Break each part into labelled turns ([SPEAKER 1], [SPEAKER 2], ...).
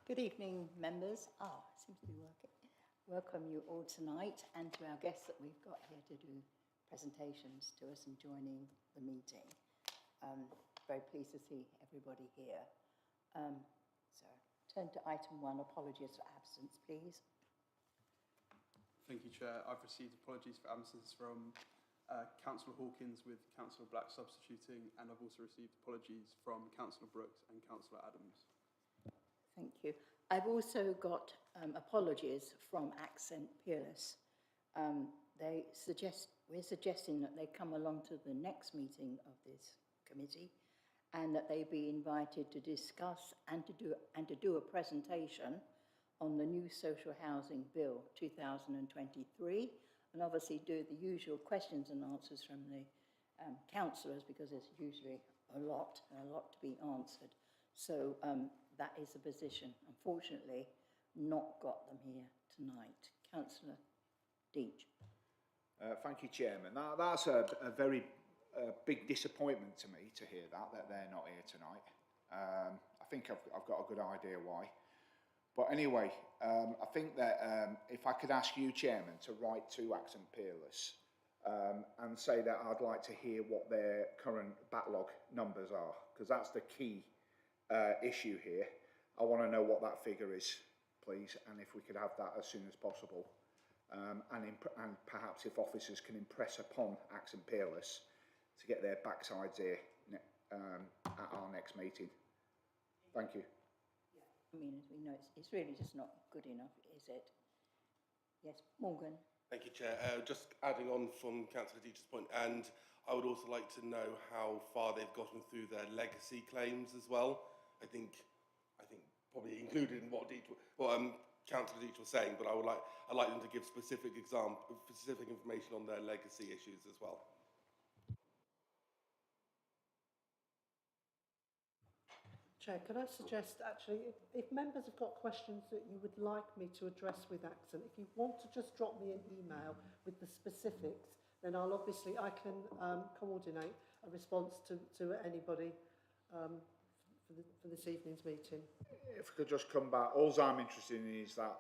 [SPEAKER 1] Good evening, members. Seems to be working. Welcome you all tonight and to our guests that we've got here to do presentations to us and joining the meeting. Very pleased to see everybody here. So turn to item 1, apologies for absence, please.
[SPEAKER 2] Thank you, Chair. I've received apologies for absence from Councillor Hawkins with Councillor Black substituting, and I've also received apologies from Councillor Brooks and Councillor Adams.
[SPEAKER 1] Thank you. I've also got apologies from Accent Peerless. We're suggesting that they come along to the next meeting of this committee and that they be invited to discuss and to do a presentation on the new Social Housing Bill 2023, and obviously do the usual questions and answers from the councillors, because there's usually a lot to be answered. So that is the position. Unfortunately, not got them here tonight. Councillor Deach.
[SPEAKER 3] Thank you, Chairman. That's a very big disappointment to me to hear that they're not here tonight. I think I've got a good idea why. But anyway, I think that if I could ask you, Chairman, to write to Accent Peerless and say that I'd like to hear what their current backlog numbers are, because that's the key issue here. I want to know what that figure is, please, and if we could have that as soon as possible. And perhaps if officers can impress upon Accent Peerless to get their backsides here at our next meeting. Thank you.
[SPEAKER 1] I mean, as we know, it's really just not good enough, is it? Yes, Morgan.
[SPEAKER 4] Thank you, Chair. Just adding on from Councillor Deach's point, and I would also like to know how far they've gotten through their legacy claims as well. I think probably included in what Councillor Deach was saying, but I'd like them to give specific information on their legacy issues as well.
[SPEAKER 5] Chair, could I suggest, actually, if members have got questions that you would like me to address with Accent, if you want to just drop me an email with the specifics, then I can coordinate a response to anybody for this evening's meeting.
[SPEAKER 3] If we could just come back, all I'm interested in is that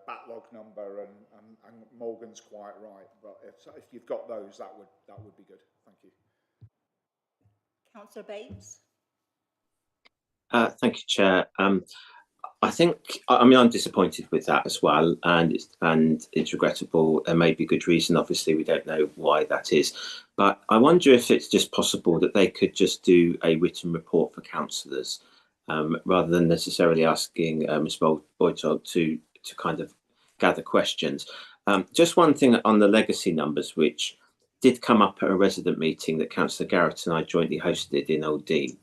[SPEAKER 3] backlog number, and Morgan's quite right, but if you've got those, that would be good. Thank you.
[SPEAKER 1] Councillor Bates.
[SPEAKER 6] Thank you, Chair. I'm disappointed with that as well, and it's regrettable. There may be good reason. Obviously, we don't know why that is, but I wonder if it's just possible that they could just do a written report for councillors, rather than necessarily asking Ms. Boytold to kind of gather questions. Just one thing on the legacy numbers, which did come up at a resident meeting that Councillor Garrett and I jointly hosted in Old Dean.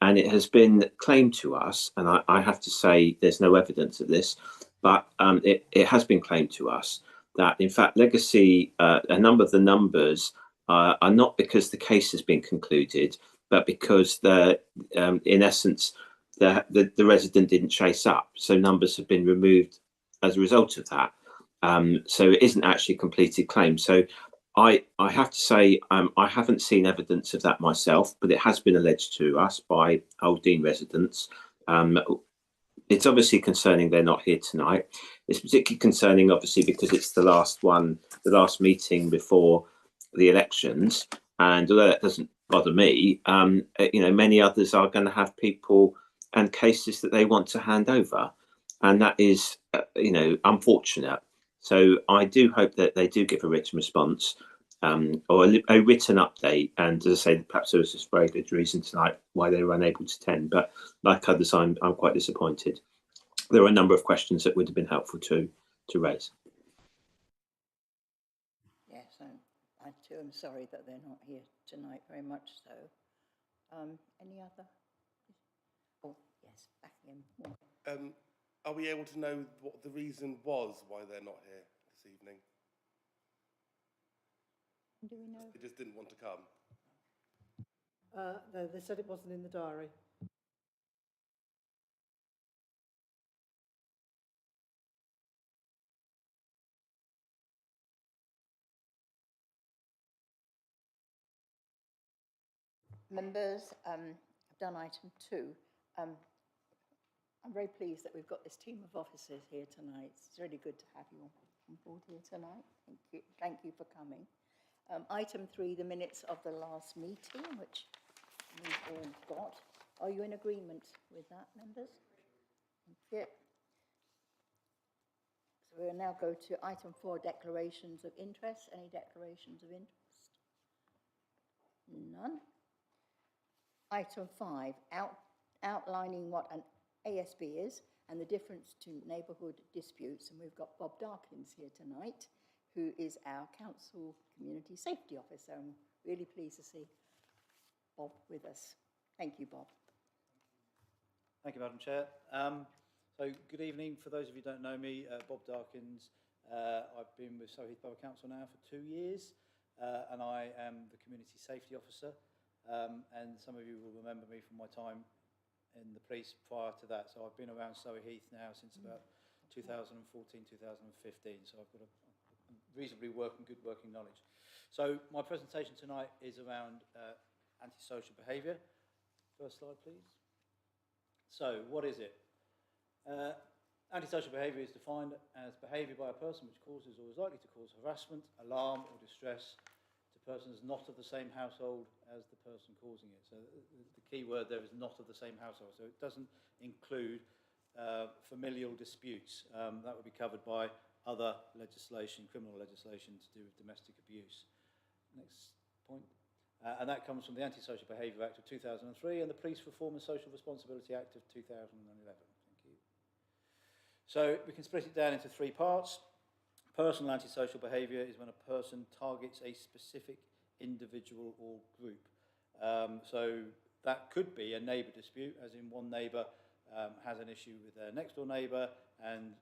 [SPEAKER 6] And it has been claimed to us, and I have to say there's no evidence of this, but it has been claimed to us that, in fact, legacy, a number of the numbers are not because the case has been concluded, but because in essence, the resident didn't chase up. So numbers have been removed as a result of that. So it isn't actually a completed claim. So I have to say, I haven't seen evidence of that myself, but it has been alleged to us by Old Dean residents. It's obviously concerning they're not here tonight. It's particularly concerning, obviously, because it's the last meeting before the elections. And although that doesn't bother me, many others are going to have people and cases that they want to hand over. And that is, unfortunate. So I do hope that they do give a written response or a written update. And as I say, perhaps there was just very good reason tonight why they were unable to attend. But like others, I'm quite disappointed. There are a number of questions that would have been helpful to raise.
[SPEAKER 1] Yes, I too am sorry that they're not here tonight, very much so. Any other? Oh, yes, back again.
[SPEAKER 4] Are we able to know what the reason was why they're not here this evening?
[SPEAKER 1] Do we know?
[SPEAKER 4] They just didn't want to come.
[SPEAKER 5] No, they said it wasn't in the diary.
[SPEAKER 1] Members, I've done item 2. I'm very pleased that we've got this team of officers here tonight. It's really good to have you on board here tonight. Thank you. Thank you for coming. Item 3, the minutes of the last meeting, which we've all got. Are you in agreement with that, members? Thank you. So we'll now go to item 4, declarations of interest. Any declarations of interest? None. Item 5, outlining what an ASB is and the difference to neighbourhood disputes. And we've got Bob Darkins here tonight, who is our Council Community Safety Officer. I'm really pleased to see Bob with us. Thank you, Bob.
[SPEAKER 7] Thank you, Madam Chair. So good evening. For those of you who don't know me, Bob Darkins. I've been with Soho Heath Borough Council now for 2 years, and I am the Community Safety Officer. And some of you will remember me from my time in the police prior to that. So I've been around Soho Heath now since about 2014, 2015. So I've got a reasonably good working knowledge. So my presentation tonight is around antisocial behaviour. First slide, please. So what is it? Antisocial behaviour is defined as behaviour by a person which causes or is likely to cause harassment, alarm or distress to persons not of the same household as the person causing it. So the key word there is not of the same household. So it doesn't include familial disputes. That would be covered by other legislation, criminal legislation to do with domestic abuse. Next point. And that comes from the Antisocial Behaviour Act of 2003 and the Police Reform and Social Responsibility Act of 2011. Thank you. So we can split it down into 3 parts. Personal antisocial behaviour is when a person targets a specific individual or group. So that could be a neighbour dispute, as in one neighbour has an issue with their next door neighbour and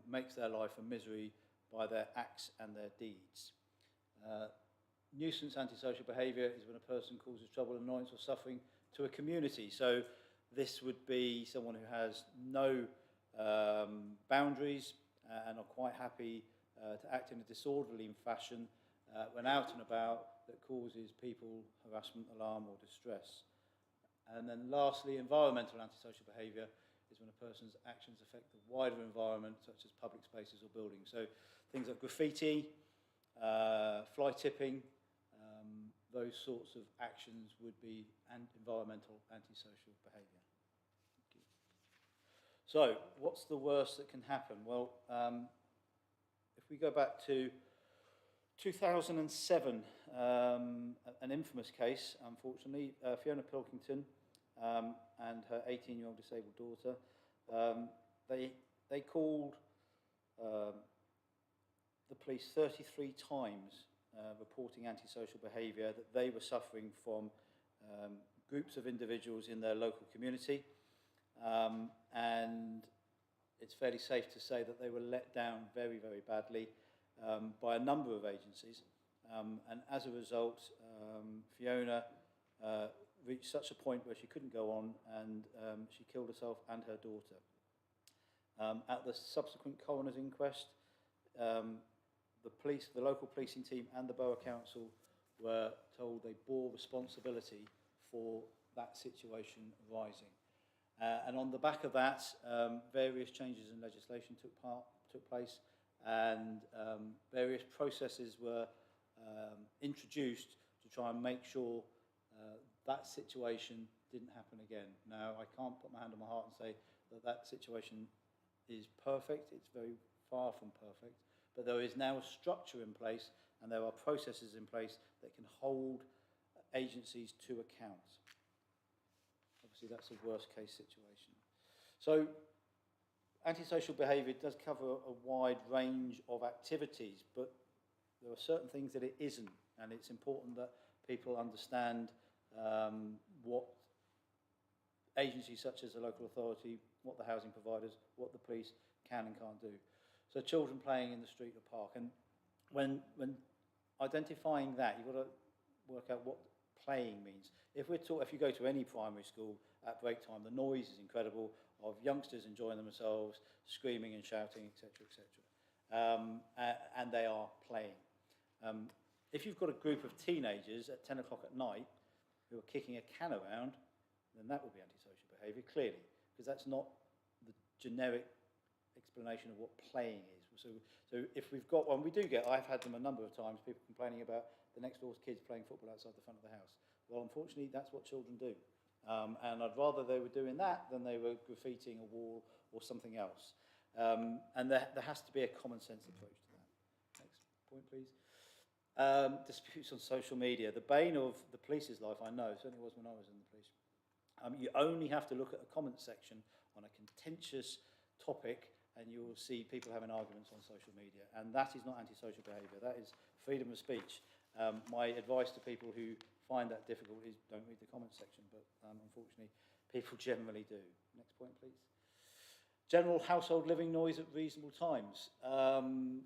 [SPEAKER 7] makes their life a misery by their acts and their deeds. Nuisance antisocial behaviour is when a person causes trouble, annoyance or suffering to a community. So this would be someone who has no boundaries and are quite happy to act in a disorderly fashion when out and about that causes people harassment, alarm or distress. And then lastly, environmental antisocial behaviour is when a person's actions affect the wider environment, such as public spaces or buildings. So things like graffiti, fly tipping, those sorts of actions would be environmental antisocial behaviour. So what's the worst that can happen? Well, if we go back to 2007, an infamous case, unfortunately, Fiona Pilkington and her 18-year-old disabled daughter, they called the police 33 times reporting antisocial behaviour that they were suffering from groups of individuals in their local community. And it's fairly safe to say that they were let down very, very badly by a number of agencies. And as a result, Fiona reached such a point where she couldn't go on and she killed herself and her daughter. At the subsequent coroner's inquest, the local policing team and the Borough Council were told they bore responsibility for that situation arising. And on the back of that, various changes in legislation took place and various processes were introduced to try and make sure that situation didn't happen again. Now, I can't put my hand on my heart and say that that situation is perfect. It's very far from perfect. But there is now a structure in place and there are processes in place that can hold agencies to account. Obviously, that's a worst case situation. So, antisocial behaviour does cover a wide range of activities, but there are certain things that it isn't, and it's important that people understand what agencies such as the local authority, what the housing providers, what the police can and can't do. So children playing in the street or park, and when identifying that, you've got to work out what playing means. If you go to any primary school at break time, the noise is incredible of youngsters enjoying themselves, screaming and shouting, etc., etc. And they are playing. If you've got a group of teenagers at 10 o'clock at night who are kicking a can around, then that would be antisocial behaviour, clearly, because that's not the generic explanation of what playing is. So if we've got one, I've had them a number of times, people complaining about the next door's kids playing football outside the front of the house. Well, unfortunately, that's what children do. And I'd rather they were doing that than they were graffitiing a wall or something else. And there has to be a common sense approach to that. Next point, please. Disputes on social media. The bane of the police's life, I know, certainly was when I was in the police. You only have to look at the comments section on a contentious topic and you will see people having arguments on social media. And that is not antisocial behaviour, that is freedom of speech. My advice to people who find that difficult is don't read the comments section, but unfortunately people generally do. Next point, please. General household living noise at reasonable times.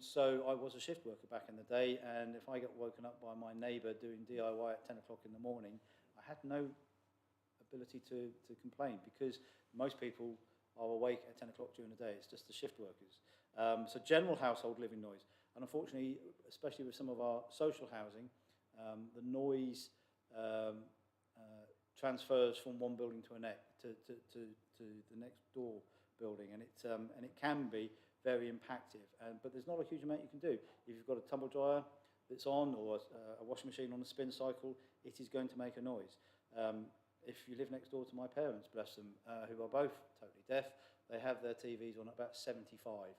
[SPEAKER 7] So I was a shift worker back in the day, and if I got woken up by my neighbour doing DIY at 10 o'clock in the morning, I had no ability to complain because most people are awake at 10 o'clock during the day. It's just the shift workers. So general household living noise. And unfortunately, especially with some of our social housing, the noise transfers from one building to the next door building, and it can be very impactful. But there's not a huge amount you can do. If you've got a tumble dryer that's on or a washing machine on a spin cycle, it is going to make a noise. If you live next door to my parents, bless them, who are both totally deaf, they have their TVs on at about 75.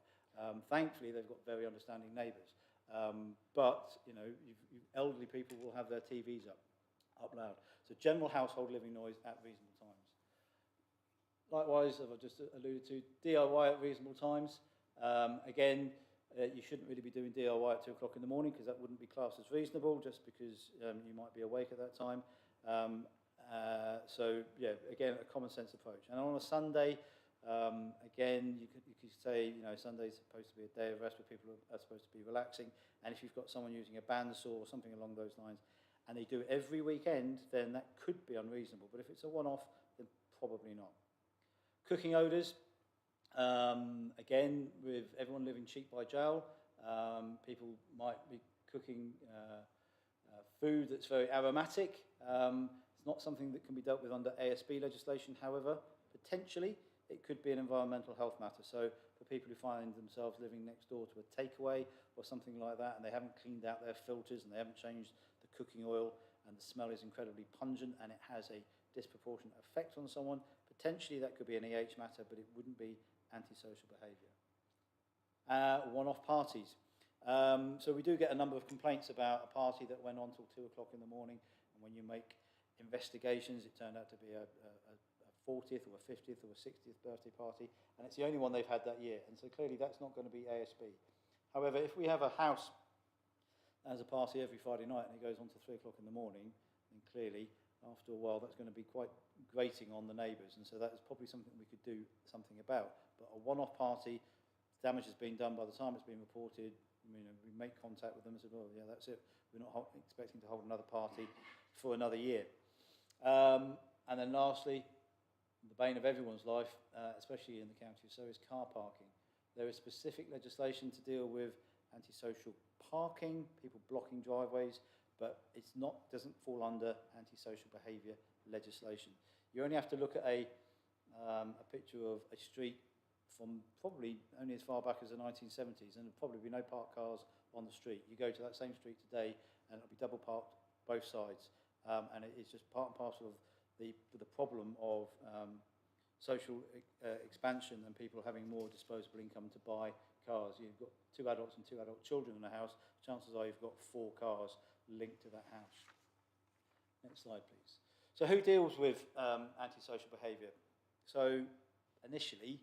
[SPEAKER 7] Thankfully, they've got very understanding neighbours. But, you know, elderly people will have their TVs up loud. So general household living noise at reasonable times. Likewise, as I just alluded to, DIY at reasonable times. Again, you shouldn't really be doing DIY at 2 o'clock in the morning because that wouldn't be classed as reasonable just because you might be awake at that time. So, yeah, again, a common sense approach. And on a Sunday, again, you could say, you know, Sunday's supposed to be a day of rest where people are supposed to be relaxing. And if you've got someone using a bandsaw or something along those lines, and they do it every weekend, then that could be unreasonable. But if it's a one-off, then probably not. Cooking odours, again, with everyone living cheek by jowl, people might be cooking food that's very aromatic. It's not something that can be dealt with under ASB legislation, however, potentially it could be an environmental health matter. So for people who find themselves living next door to a takeaway or something like that, and they haven't cleaned out their filters and they haven't changed the cooking oil, and the smell is incredibly pungent and it has a disproportionate effect on someone, potentially that could be an EH matter, but it wouldn't be antisocial behaviour. One-off parties. So we do get a number of complaints about a party that went on till 2 o'clock in the morning, and when you make investigations, it turned out to be a 40th or a 50th or a 60th birthday party, and it's the only one they've had that year, and so clearly that's not going to be ASB. However, if we have a house as a party every Friday night and it goes on to 3 o'clock in the morning, then clearly after a while that's going to be quite grating on the neighbours, and so that is probably something we could do something about. But a one-off party, damage has been done by the time it's been reported. You know, we make contact with them and say, oh yeah, that's it, we're not expecting to hold another party for another year. And then lastly, the bane of everyone's life, especially in the county of Surrey, is car parking. There is specific legislation to deal with antisocial parking, people blocking driveways, but it's not, doesn't fall under antisocial behaviour legislation. You only have to look at a picture of a street from probably only as far back as the 1970s, and there'll probably be no parked cars on the street. You go to that same street today, and it'll be double parked both sides, and it's just part and parcel of the problem of social expansion and people having more disposable income to buy cars. You've got 2 adults and 2 adult children in a house, chances are you've got 4 cars linked to that house. Next slide, please. So who deals with antisocial behaviour? So initially,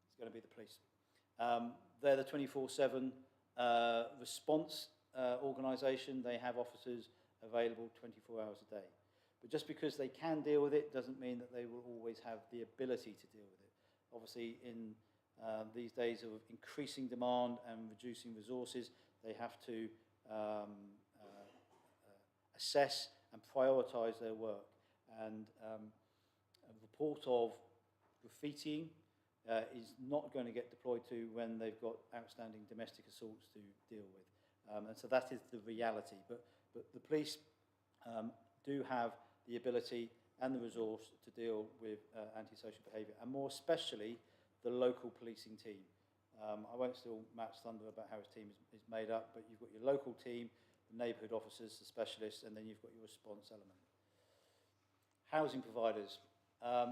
[SPEAKER 7] it's going to be the police. They're the 24/7 response organisation. They have officers available 24 hours a day. But just because they can deal with it doesn't mean that they will always have the ability to deal with it. Obviously, in these days of increasing demand and reducing resources, they have to assess and prioritise their work. And a report of graffitiing is not going to get deployed to when they've got outstanding domestic assaults to deal with. And so that is the reality. But the police do have the ability and the resource to deal with antisocial behaviour, and more especially the local policing team. I won't steal Matt's thunder about how his team is made up, but you've got your local team, the neighbourhood officers, the specialists, and then you've got your response element. Housing providers.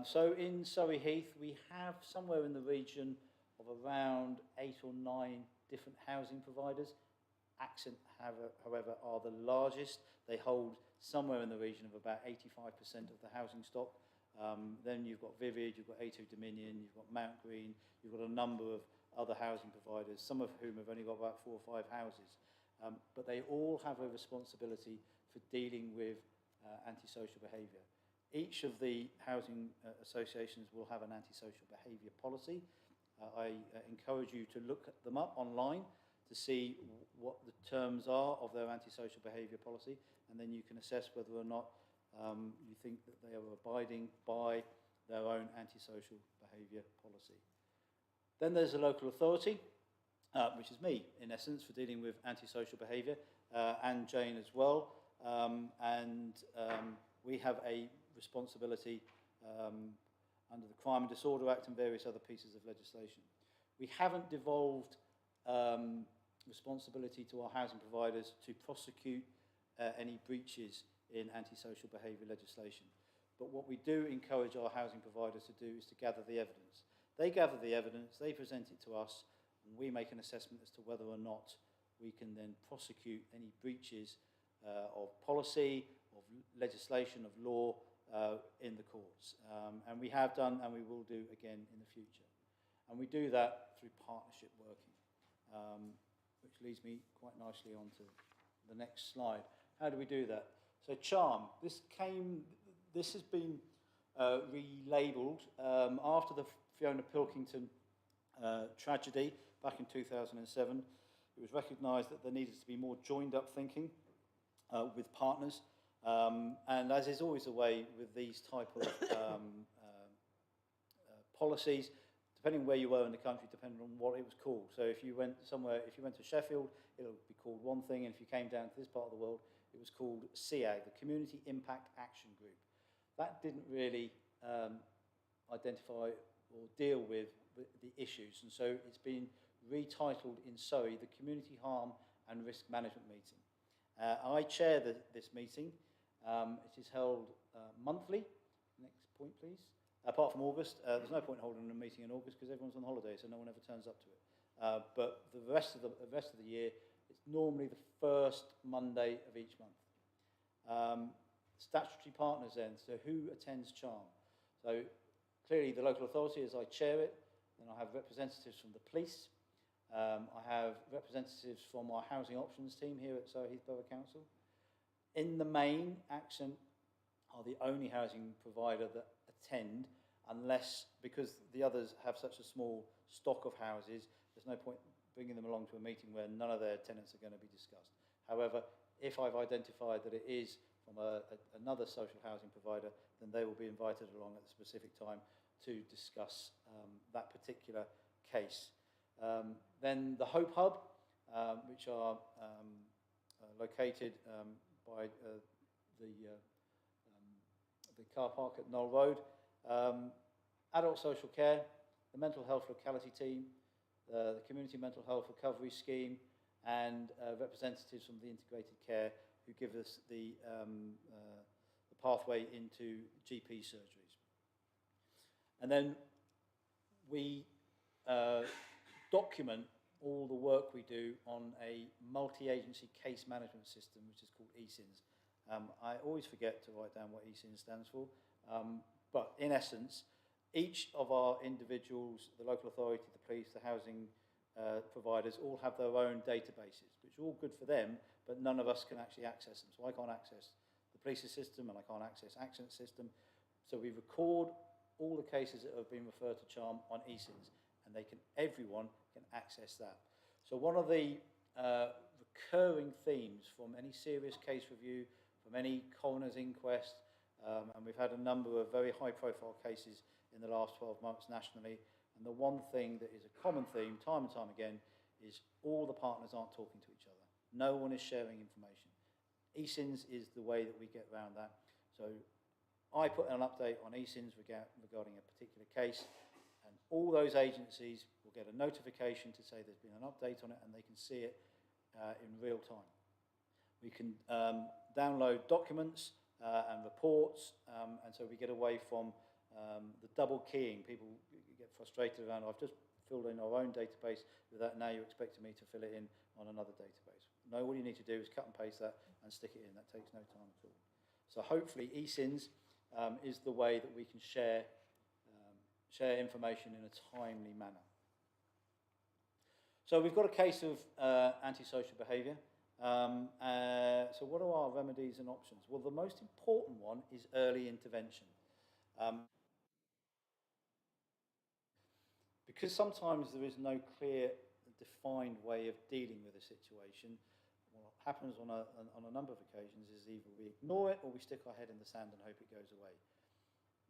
[SPEAKER 7] So in Surrey Heath, we have somewhere in the region of around 8 or 9 different housing providers. Accent, however, are the largest. They hold somewhere in the region of about 85% of the housing stock. Then you've got Vivid, you've got A2 Dominion, you've got Mount Green, you've got a number of other housing providers, some of whom have only got about 4 or 5 houses. But they all have a responsibility for dealing with antisocial behaviour. Each of the housing associations will have an antisocial behaviour policy. I encourage you to look them up online to see what the terms are of their antisocial behaviour policy, and then you can assess whether or not you think that they are abiding by their own antisocial behaviour policy. Then there's a local authority, which is me, in essence, for dealing with antisocial behaviour, and Jane as well. We have a responsibility under the Crime and Disorder Act and various other pieces of legislation. We haven't devolved responsibility to our housing providers to prosecute any breaches in antisocial behaviour legislation. But what we do encourage our housing providers to do is to gather the evidence. They gather the evidence, they present it to us, and we make an assessment as to whether or not we can then prosecute any breaches of policy, of legislation, of law in the courts. And we have done, and we will do again in the future. And we do that through partnership working, which leads me quite nicely on to the next slide. How do we do that? So CHARM, this has been relabelled after the Fiona Pilkington tragedy back in 2007. It was recognised that there needed to be more joined-up thinking with partners, and as is always the way with these type of policies, depending where you were in the country, depending on what it was called. So if you went somewhere, if you went to Sheffield, it'll be called one thing, and if you came down to this part of the world, it was called CIAG, the Community Impact Action Group. That didn't really identify or deal with the issues, and so it's been retitled in Surrey the Community Harm and Risk Management Meeting. I chair this meeting. It is held monthly. Next point, please. Apart from August, there's no point holding a meeting in August because everyone's on holiday, so no one ever turns up to it. But the rest of the year, it's normally the first Monday of each month. Statutory partners then, so who attends CHARM? So clearly the local authority, as I chair it, then I have representatives from the police, I have representatives from our housing options team here at Surrey Heath Borough Council. In the main, Accent are the only housing provider that attend, unless, because the others have such a small stock of houses, there's no point bringing them along to a meeting where none of their tenants are going to be discussed. However, if I've identified that it is from another social housing provider, then they will be invited along at a specific time to discuss that particular case. Then the Hope Hub, which are located by the car park at Knoll Road. Adult social care, the mental health locality team, the community mental health recovery scheme, and representatives from the integrated care who give us the pathway into GP surgeries. And then we document all the work we do on a multi-agency case management system, which is called ECINS. I always forget to write down what ECINS stands for, but in essence, each of our individuals, the local authority, the police, the housing providers, all have their own databases, which are all good for them, but none of us can actually access them. So I can't access the police's system, and I can't access Accent's system. So we record all the cases that have been referred to CHARM on ECINS, and everyone can access that. So one of the recurring themes from any serious case review, from any coroner's inquest, and we've had a number of very high-profile cases in the last 12 months nationally, and the one thing that is a common theme, time and time again, is all the partners aren't talking to each other. No one is sharing information. ECINS is the way that we get around that. So I put an update on eSINs regarding a particular case, and all those agencies will get a notification to say there's been an update on it, and they can see it in real time. We can download documents and reports, and so we get away from the double keying. People get frustrated around, I've just filled in our own database with that, now you're expecting me to fill it in on another database. No, all you need to do is cut and paste that and stick it in. That takes no time at all. So hopefully eSINs is the way that we can share information in a timely manner. So we've got a case of antisocial behaviour. So what are our remedies and options? Well, the most important one is early intervention. Because sometimes there is no clear, defined way of dealing with a situation, what happens on a number of occasions is either we ignore it or we stick our head in the sand and hope it goes away.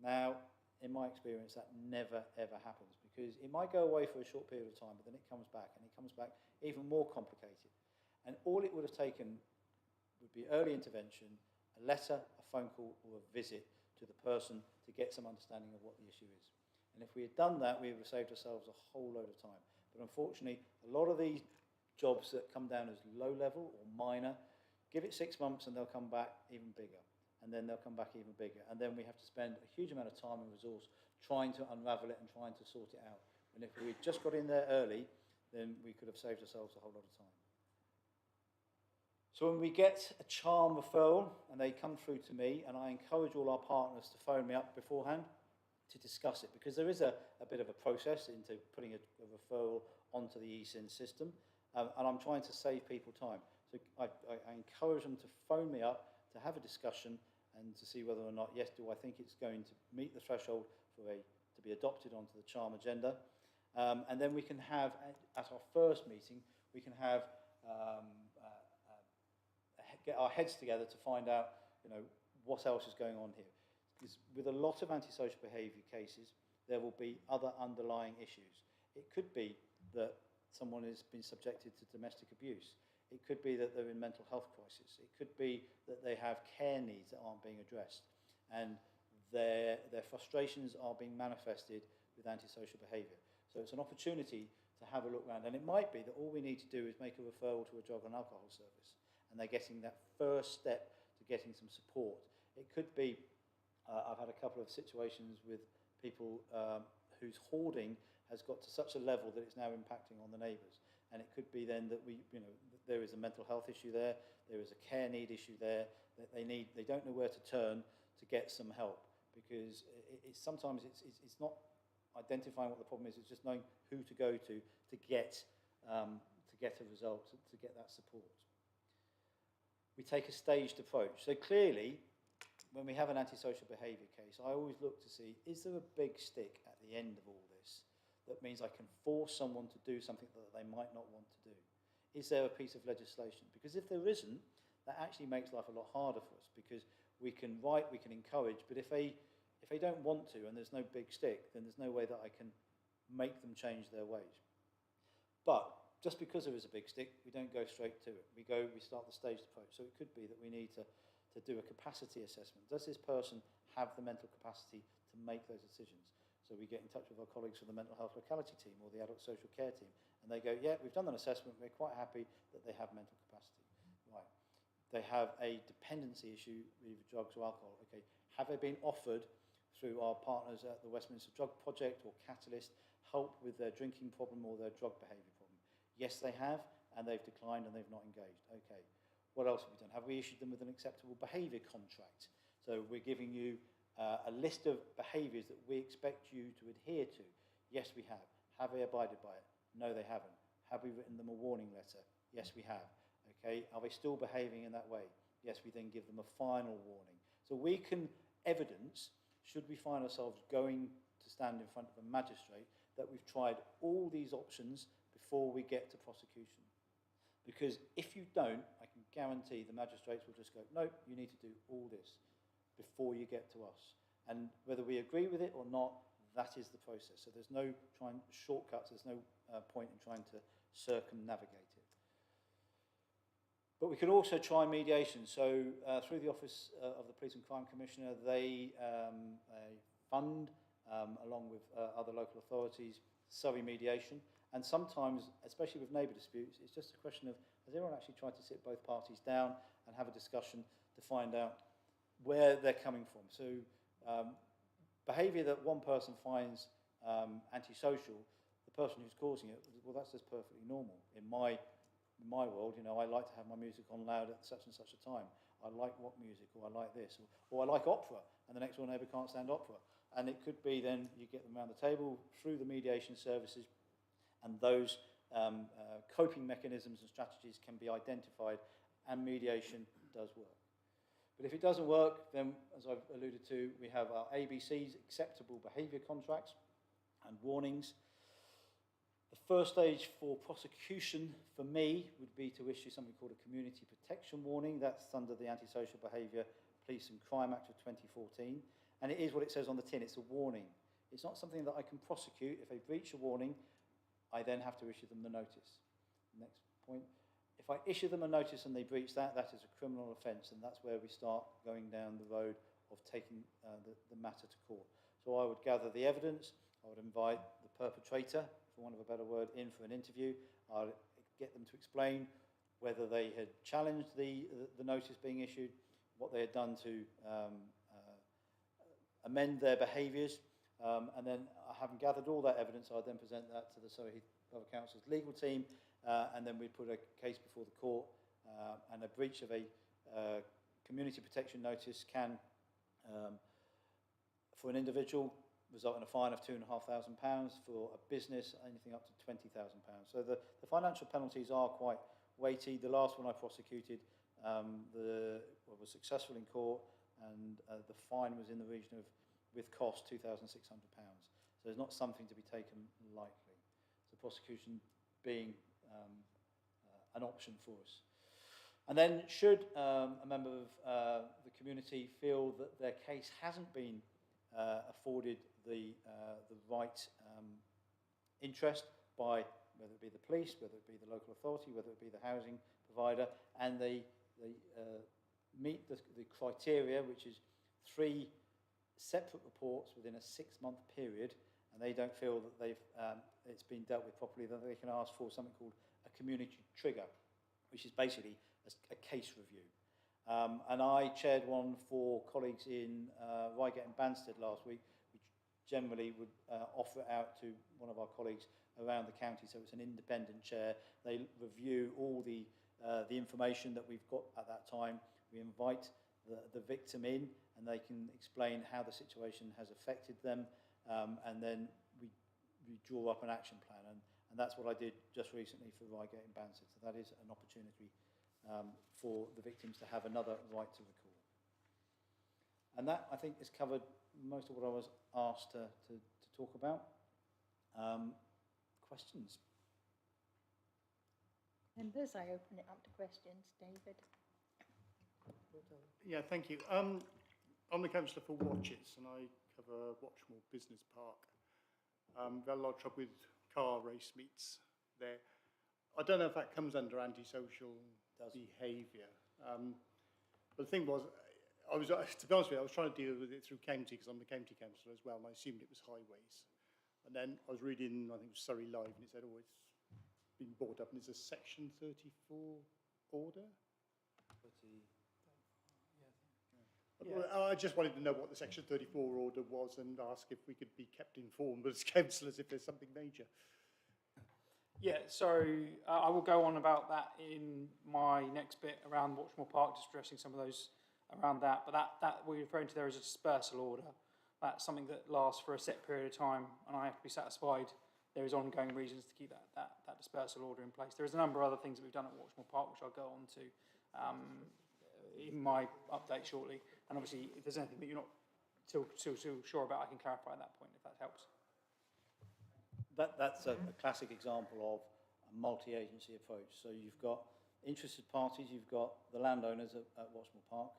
[SPEAKER 7] Now, in my experience, that never, ever happens, because it might go away for a short period of time, but then it comes back, and it comes back even more complicated. And all it would have taken would be early intervention, a letter, a phone call, or a visit to the person to get some understanding of what the issue is. And if we had done that, we would have saved ourselves a whole load of time. But unfortunately, a lot of these jobs that come down as low level or minor, give it 6 months and they'll come back even bigger. And then they'll come back even bigger. And then we have to spend a huge amount of time and resource trying to unravel it and trying to sort it out. And if we just got in there early, then we could have saved ourselves a whole lot of time. So when we get a charm referral and they come through to me, and I encourage all our partners to phone me up beforehand to discuss it, because there is a bit of a process into putting a referral onto the eSIN system, and I'm trying to save people time. So I encourage them to phone me up to have a discussion and to see whether or not, yes, do I think it's going to meet the threshold to be adopted onto the charm agenda. And then we can have, at our first meeting, we can have get our heads together to find out, what else is going on here. Because with a lot of antisocial behaviour cases, there will be other underlying issues. It could be that someone has been subjected to domestic abuse. It could be that they're in mental health crisis. It could be that they have care needs that aren't being addressed, and their frustrations are being manifested with antisocial behaviour. So it's an opportunity to have a look around, and it might be that all we need to do is make a referral to a drug and alcohol service, and they're getting that first step to getting some support. It could be, I've had a couple of situations with people whose hoarding has got to such a level that it's now impacting on the neighbours. And it could be then that there is a mental health issue there, there is a care need issue there, that they don't know where to turn to get some help, because sometimes it's not identifying what the problem is, it's just knowing who to go to get a result, to get that support. We take a staged approach. So clearly, when we have an antisocial behaviour case, I always look to see, is there a big stick at the end of all this that means I can force someone to do something that they might not want to do? Is there a piece of legislation? Because if there isn't, that actually makes life a lot harder for us, because we can write, we can encourage, but if they don't want to and there's no big stick, then there's no way that I can make them change their ways. But just because there is a big stick, we don't go straight to it. We start the staged approach. So it could be that we need to do a capacity assessment. Does this person have the mental capacity to make those decisions? So we get in touch with our colleagues from the mental health locality team or the adult social care team, and they go, yeah, we've done an assessment, we're quite happy that they have mental capacity. Right. They have a dependency issue with drugs or alcohol. Okay, have they been offered through our partners at the Westminster Drug Project or Catalyst help with their drinking problem or their drug behaviour problem? Yes, they have, and they've declined and they've not engaged. Okay, what else have we done? Have we issued them with an acceptable behaviour contract? So we're giving you a list of behaviours that we expect you to adhere to. Yes, we have. Have they abided by it? No, they haven't. Have we written them a warning letter? Yes, we have. Okay, are they still behaving in that way? Yes, we then give them a final warning. So we can evidence, should we find ourselves going to stand in front of a magistrate, that we've tried all these options before we get to prosecution. Because if you don't, I can guarantee the magistrates will just go, no, you need to do all this before you get to us. And whether we agree with it or not, that is the process. So there's no shortcuts, there's no point in trying to circumnavigate it. But we can also try mediation. So through the Office of the Police and Crime Commissioner, they fund, along with other local authorities, Surrey mediation. And sometimes, especially with neighbour disputes, it's just a question of, has everyone actually tried to sit both parties down and have a discussion to find out where they're coming from? So behaviour that one person finds antisocial, the person who's causing it, well, that's just perfectly normal. In my world, you know, I like to have my music on loud at such and such a time. I like rock music, or I like this, or I like opera, and the next door neighbour can't stand opera. And it could be then you get them around the table through the mediation services, and those coping mechanisms and strategies can be identified, and mediation does work. But if it doesn't work, then, as I've alluded to, we have our ABCs, acceptable behaviour contracts, and warnings. The first stage for prosecution for me would be to issue something called a community protection warning. That's under the Antisocial Behaviour Police and Crime Act of 2014. And it is what it says on the tin, it's a warning. It's not something that I can prosecute. If they breach a warning, I then have to issue them the notice. Next point. If I issue them a notice and they breach that, that is a criminal offence, and that's where we start going down the road of taking the matter to court. So I would gather the evidence, I would invite the perpetrator, for want of a better word, in for an interview. I'd get them to explain whether they had challenged the notice being issued, what they had done to amend their behaviours, and then having gathered all that evidence, I'd then present that to the Surrey Heath Borough Council's legal team, and then we'd put a case before the court, and a breach of a community protection notice can, for an individual, result in a fine of £2,500, for a business anything up to £20,000. So the financial penalties are quite weighty. The last one I prosecuted was successful in court, and the fine was in the region of, with cost, £2,600. So it's not something to be taken lightly. So prosecution being an option for us. And then should a member of the community feel that their case hasn't been afforded the right interest by whether it be the police, whether it be the local authority, whether it be the housing provider, and they meet the criteria, which is 3 separate reports within a 6-month period, and they don't feel that it's been dealt with properly, then they can ask for something called a community trigger, which is basically a case review. And I chaired one for colleagues in Reigate and Banstead last week, which generally would offer it out to one of our colleagues around the county. So it's an independent chair. They review all the information that we've got at that time. We invite the victim in, and they can explain how the situation has affected them, and then we draw up an action plan. And that's what I did just recently for Reigate and Banstead. So that is an opportunity for the victims to have another right to recall. And that, I think, has covered most of what I was asked to talk about. Questions?
[SPEAKER 1] Members, I open it up to questions. David?
[SPEAKER 8] Yeah, thank you. I'm the councillor for Watches, and I cover Watchmore Business Park. We've had a lot of trouble with car race meets there. I don't know if that comes under antisocial behaviour. But the thing was, to be honest with you, I was trying to deal with it through county, because I'm the county councillor as well, and I assumed it was highways. And then I was reading, I think it was Surrey Live, and it said, oh, it's been brought up, and it's a Section 34 order. I just wanted to know what the Section 34 order was and ask if we could be kept informed as councillors if there's something major.
[SPEAKER 9] Yeah, so I will go on about that in my next bit around Watchmore Park, just addressing some of those around that. But that we're referring to there as a dispersal order. That's something that lasts for a set period of time, and I have to be satisfied there is ongoing reasons to keep that dispersal order in place. There is a number of other things that we've done at Watchmore Park, which I'll go on to in my update shortly. And obviously, if there's anything that you're not still sure about, I can clarify at that point, if that helps.
[SPEAKER 7] That's a classic example of a multi-agency approach. So you've got interested parties, you've got the landowners at Watchmore Park,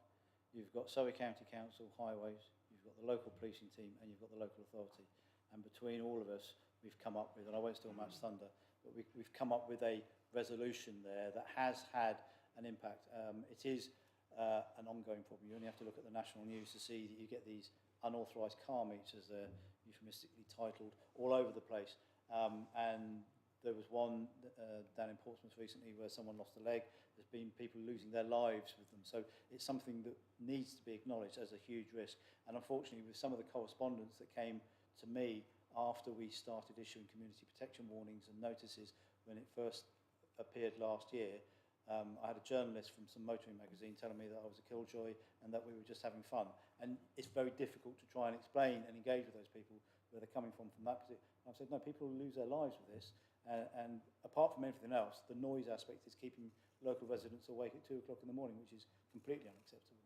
[SPEAKER 7] you've got Surrey County Council, Highways, you've got the local policing team, and you've got the local authority. And between all of us, we've come up with, and I won't steal much thunder, but we've come up with a resolution there that has had an impact. It is an ongoing problem. You only have to look at the national news to see that you get these unauthorised car meets, as they're euphemistically titled, all over the place. And there was one down in Portsmouth recently where someone lost a leg. There's been people losing their lives with them. So it's something that needs to be acknowledged as a huge risk. And unfortunately, with some of the correspondence that came to me after we started issuing community protection warnings and notices when it first appeared last year, I had a journalist from some motoring magazine telling me that I was a killjoy and that we were just having fun. And it's very difficult to try and explain and engage with those people where they're coming from that position. I've said, no, people lose their lives with this. And apart from everything else, the noise aspect is keeping local residents awake at 2 o'clock in the morning, which is completely unacceptable.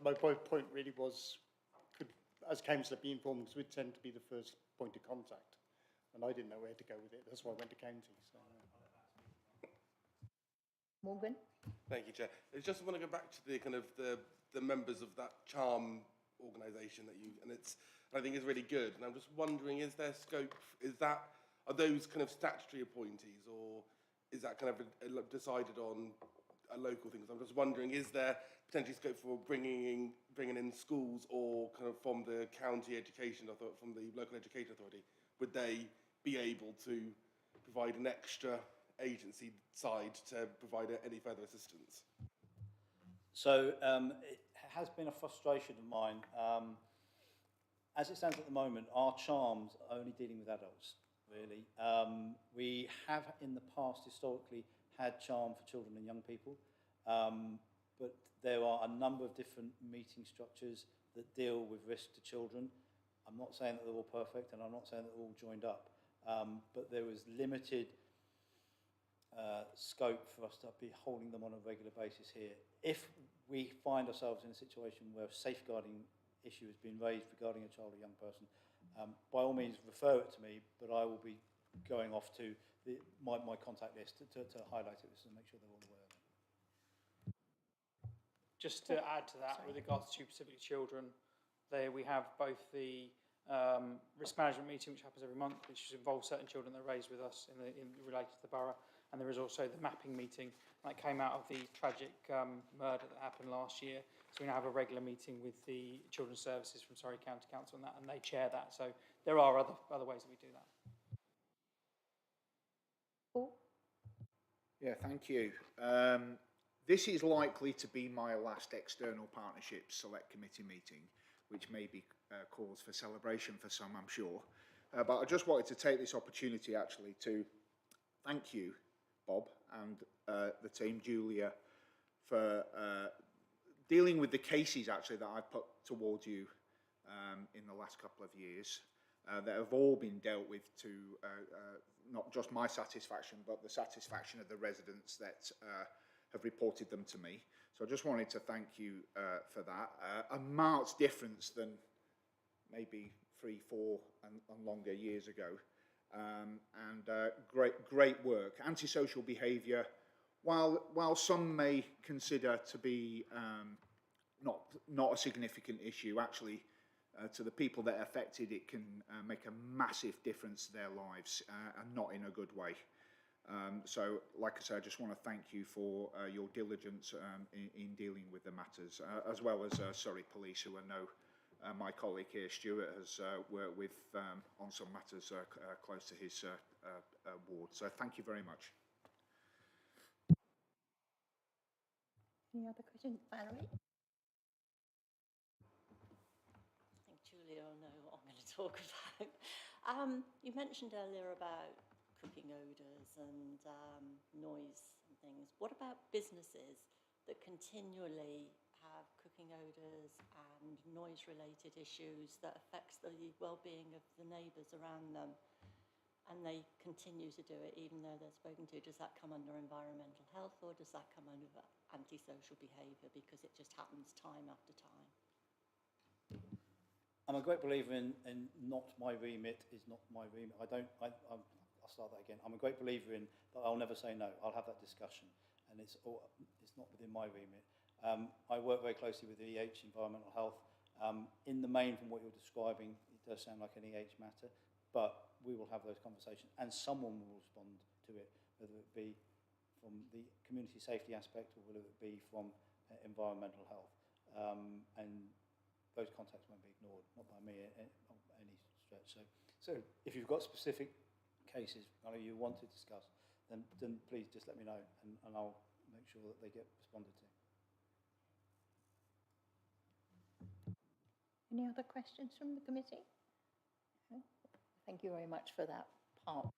[SPEAKER 8] My point really was, as councillor, be informed, because we tend to be the first point of contact, and I didn't know where to go with it. That's why I went to county. So.
[SPEAKER 1] Morgan?
[SPEAKER 4] Thank you, Chair. I just want to go back to the kind of the members of that CHARM organisation that you, and I think it's really good. And I'm just wondering, is there scope? Are those kind of statutory appointees, or is that kind of decided on a local thing? I'm just wondering, is there potentially scope for bringing in schools, or kind of from the county education authority, from the local education authority, would they be able to provide an extra agency side to provide any further assistance?
[SPEAKER 7] So it has been a frustration of mine. As it stands at the moment, our CHARMs are only dealing with adults, really. We have in the past historically had CHARM for children and young people, but there are a number of different meeting structures that deal with risk to children. I'm not saying that they're all perfect, and I'm not saying that they're all joined up, but there was limited scope for us to be holding them on a regular basis here. If we find ourselves in a situation where a safeguarding issue has been raised regarding a child or young person, by all means refer it to me, but I will be going off to my contact list to highlight it and make sure they're all aware of it.
[SPEAKER 9] Just to add to that, with regards to specific children, we have both the risk management meeting, which happens every month, which involves certain children that are raised with us in related to the borough, and there is also the mapping meeting that came out of the tragic murder that happened last year. So we now have a regular meeting with the Children's Services from Surrey County Council on that, and they chair that. So there are other ways that we do that.
[SPEAKER 1] Paul?
[SPEAKER 3] Yeah, thank you. This is likely to be my last external partnerships select committee meeting, which may be cause for celebration for some, I'm sure. But I just wanted to take this opportunity actually to thank you, Bob, and the team, Julia, for dealing with the cases actually that I've put towards you in the last couple of years that have all been dealt with to not just my satisfaction, but the satisfaction of the residents that have reported them to me. So I just wanted to thank you for that. A marked difference than maybe 3, 4 and longer years ago. Great work. Antisocial behaviour, while some may consider to be not a significant issue, actually to the people that are affected, it can make a massive difference to their lives, and not in a good way. So, like I said, I just want to thank you for your diligence in dealing with the matters, as well as Surrey Police, who I know my colleague here, Stuart, has worked with on some matters close to his ward. So thank you very much.
[SPEAKER 1] Any other questions? Valerie? I think Julia will know what I'm going to talk about. You mentioned earlier about cooking odours and noise and things. What about businesses that continually have cooking odours and noise-related issues that affects the well-being of the neighbours around them, and they continue to do it even though they're spoken to? Does that come under environmental health, or does that come under antisocial behaviour because it just happens time after time?
[SPEAKER 7] I'm a great believer in not my remit is not my remit. I'll start that again. I'm a great believer in that I'll never say no. I'll have that discussion, and it's not within my remit. I work very closely with the EH, Environmental Health. In the main, from what you're describing, does sound like an EH matter, but we will have those conversations and someone will respond to it, whether it be from the community safety aspect or whether it be from environmental health. And those contacts won't be ignored, not by me at any stretch. So if you've got specific cases you want to discuss, then please just let me know and I'll make sure that they get responded to.
[SPEAKER 1] Any other questions from the committee? No? Thank you very much for that part.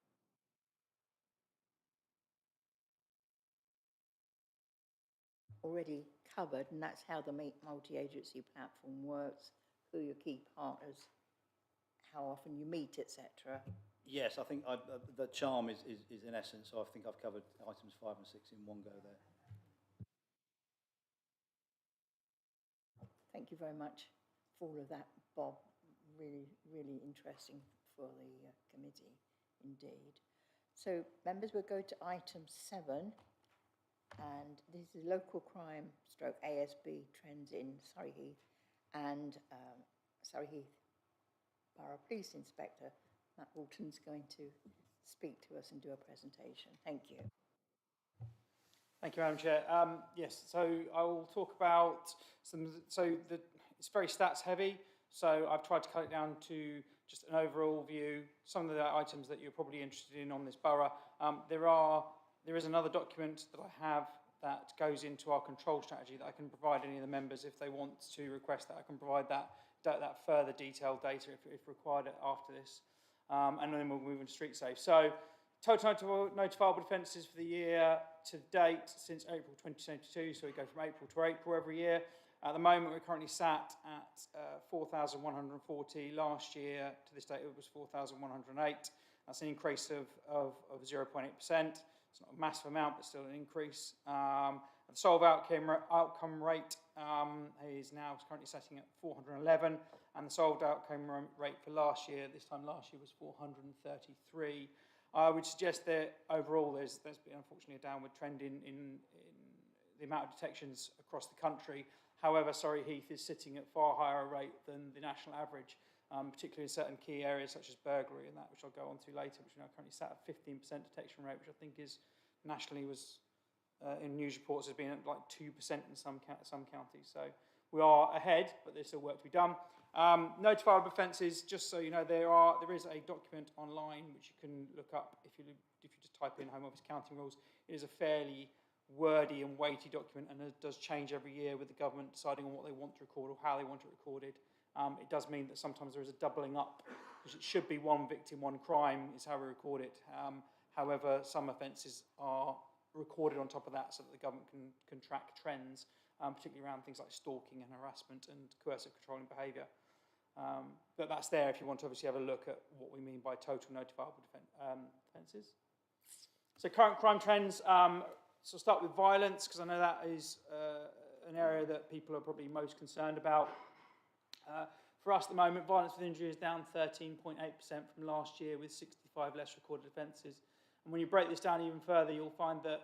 [SPEAKER 1] Already covered, and that's how the multi-agency platform works, who are your key partners, how often you meet, etc.
[SPEAKER 7] Yes, I think the charm is in essence, so I think I've covered items 5 and 6 in one go there.
[SPEAKER 1] Thank you very much for all of that, Bob. Really, really interesting for the committee indeed. So, members, we'll go to item 7, and this is local crime stroke ASB trends in Surrey Heath, and Surrey Heath Borough Police Inspector Matt Walton's going to speak to us and do a presentation. Thank you.
[SPEAKER 9] Thank you, Madam Chair. Yes, so I will talk about it's very stats heavy, so I've tried to cut it down to just an overall view, some of the items that you're probably interested in on this borough. There is another document that I have that goes into our control strategy that I can provide any of the members if they want to request that. I can provide that further detailed data if required after this. And then we'll move into street safe. So total notifiable offences for the year to date since April 2022, so we go from April to April every year. At the moment, we're currently sat at 4,140. Last year, to this date, it was 4,108. That's an increase of 0.8%. It's not a massive amount, but still an increase. The solve outcome rate is now currently setting at 411, and the solved outcome rate for last year, this time last year, was 433. I would suggest that overall there's been unfortunately a downward trend in the amount of detections across the country. However, Surrey Heath is sitting at far higher rate than the national average, particularly in certain key areas such as burglary and that, which I'll go on to later, which are now currently sat at 15% detection rate, which I think is nationally was in news reports has been at like 2% in some counties. So we are ahead, but there's still work to be done. Notifiable offences, just so you know, there is a document online which you can look up if you just type in Home Office counting rules. It is a fairly wordy and weighty document, and it does change every year with the government deciding on what they want to record or how they want it recorded. It does mean that sometimes there is a doubling up, because it should be one victim, one crime is how we record it. However, some offences are recorded on top of that so that the government can track trends, particularly around things like stalking and harassment and coercive controlling behaviour. But that's there if you want to obviously have a look at what we mean by total notifiable offences. So current crime trends, so I'll start with violence, because I know that is an area that people are probably most concerned about. For us at the moment, violence with injury is down 13.8% from last year, with 65 less recorded offences. And when you break this down even further, you'll find that,